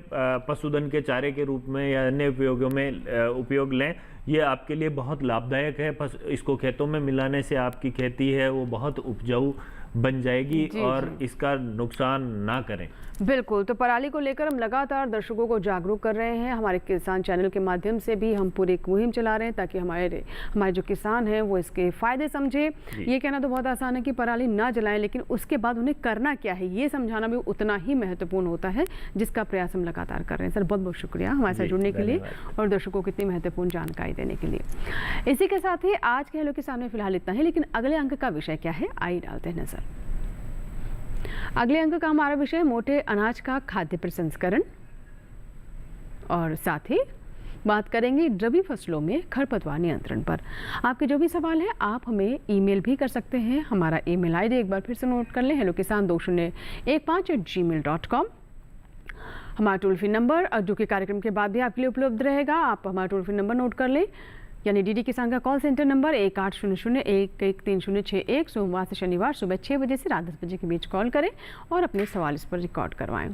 पशुधन के चारे के रूप में या अन्य उपयोगों में उपयोग लें। ये आपके लिए बहुत लाभदायक है। इसको खेतों में मिलाने से आपकी खेती है वो बहुत उपजाऊ बन जाएगी और इसका नुकसान ना करें। बिल्कुल। तो पराली को लेकर हम लगातार दर्शकों को जागरूक कर रहे हैं। हमारे किसान चैनल के माध्यम से भी हम पूरी एक मुहिम चला रहे हैं ताकि हमारे जो किसान हैं वो इसके फायदे समझे। ये कहना तो बहुत आसान है कि पराली ना जलाएं, लेकिन उसके बाद उन्हें करना क्या है ये समझाना भी उतना ही महत्वपूर्ण होता है, जिसका प्रयास हम लगातार कर रहे हैं। सर, बहुत बहुत शुक्रिया हमारे साथ जुड़ने के लिए और दर्शकों को इतनी महत्वपूर्ण जानकारी देने के लिए। इसी के साथ ही आज के हेलो किसान में फिलहाल इतना ही, लेकिन अगले अंक का विषय क्या है आइए डालते हैं नजर। अगले अंक का हमारा विषय मोटे अनाज का खाद्य प्रसंस्करण, और साथ ही बात करेंगे रबी फसलों में खरपतवार नियंत्रण पर। आपके जो भी सवाल है आप हमें ईमेल भी कर सकते हैं। हमारा ईमेल आईडी एक बार फिर से नोट कर लें, hellokisan2015@gmail.com। हमारा टोल फ्री नंबर जो कि कार्यक्रम के बाद भी आपके लिए उपलब्ध रहेगा, आप हमारा टोल फ्री नंबर नोट कर लें, यानी डीडी किसान का कॉल सेंटर नंबर 1800-113061। सोमवार से शनिवार सुबह 6 बजे से रात 10 बजे के बीच कॉल करें और अपने सवाल इस पर रिकॉर्ड करवाएं।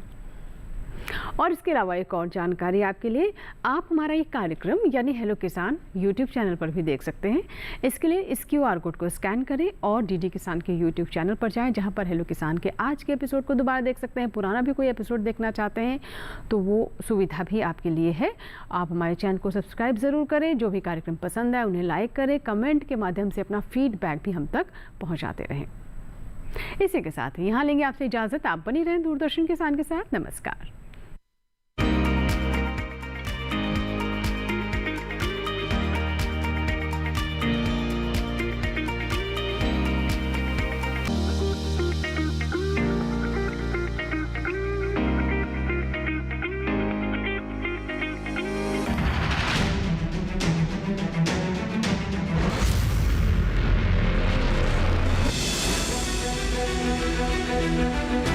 और इसके अलावा एक और जानकारी आपके लिए, आप हमारा ये कार्यक्रम यानी हेलो किसान यूट्यूब चैनल पर भी देख सकते हैं। इसके लिए इस QR कोड को स्कैन करें और डीडी किसान के यूट्यूब चैनल पर जाएं, जहां पर हेलो किसान के आज के एपिसोड को दोबारा देख सकते हैं। पुराना भी कोई एपिसोड देखना चाहते हैं तो वो सुविधा भी आपके लिए है। आप हमारे चैनल को सब्सक्राइब ज़रूर करें, जो भी कार्यक्रम पसंद है उन्हें लाइक करें, कमेंट के माध्यम से अपना फीडबैक भी हम तक पहुँचाते रहें। इसी के साथ यहाँ लेंगे आपसे इजाज़त। आप बनी रहें दूरदर्शन किसान के साथ। नमस्कार। Thank you.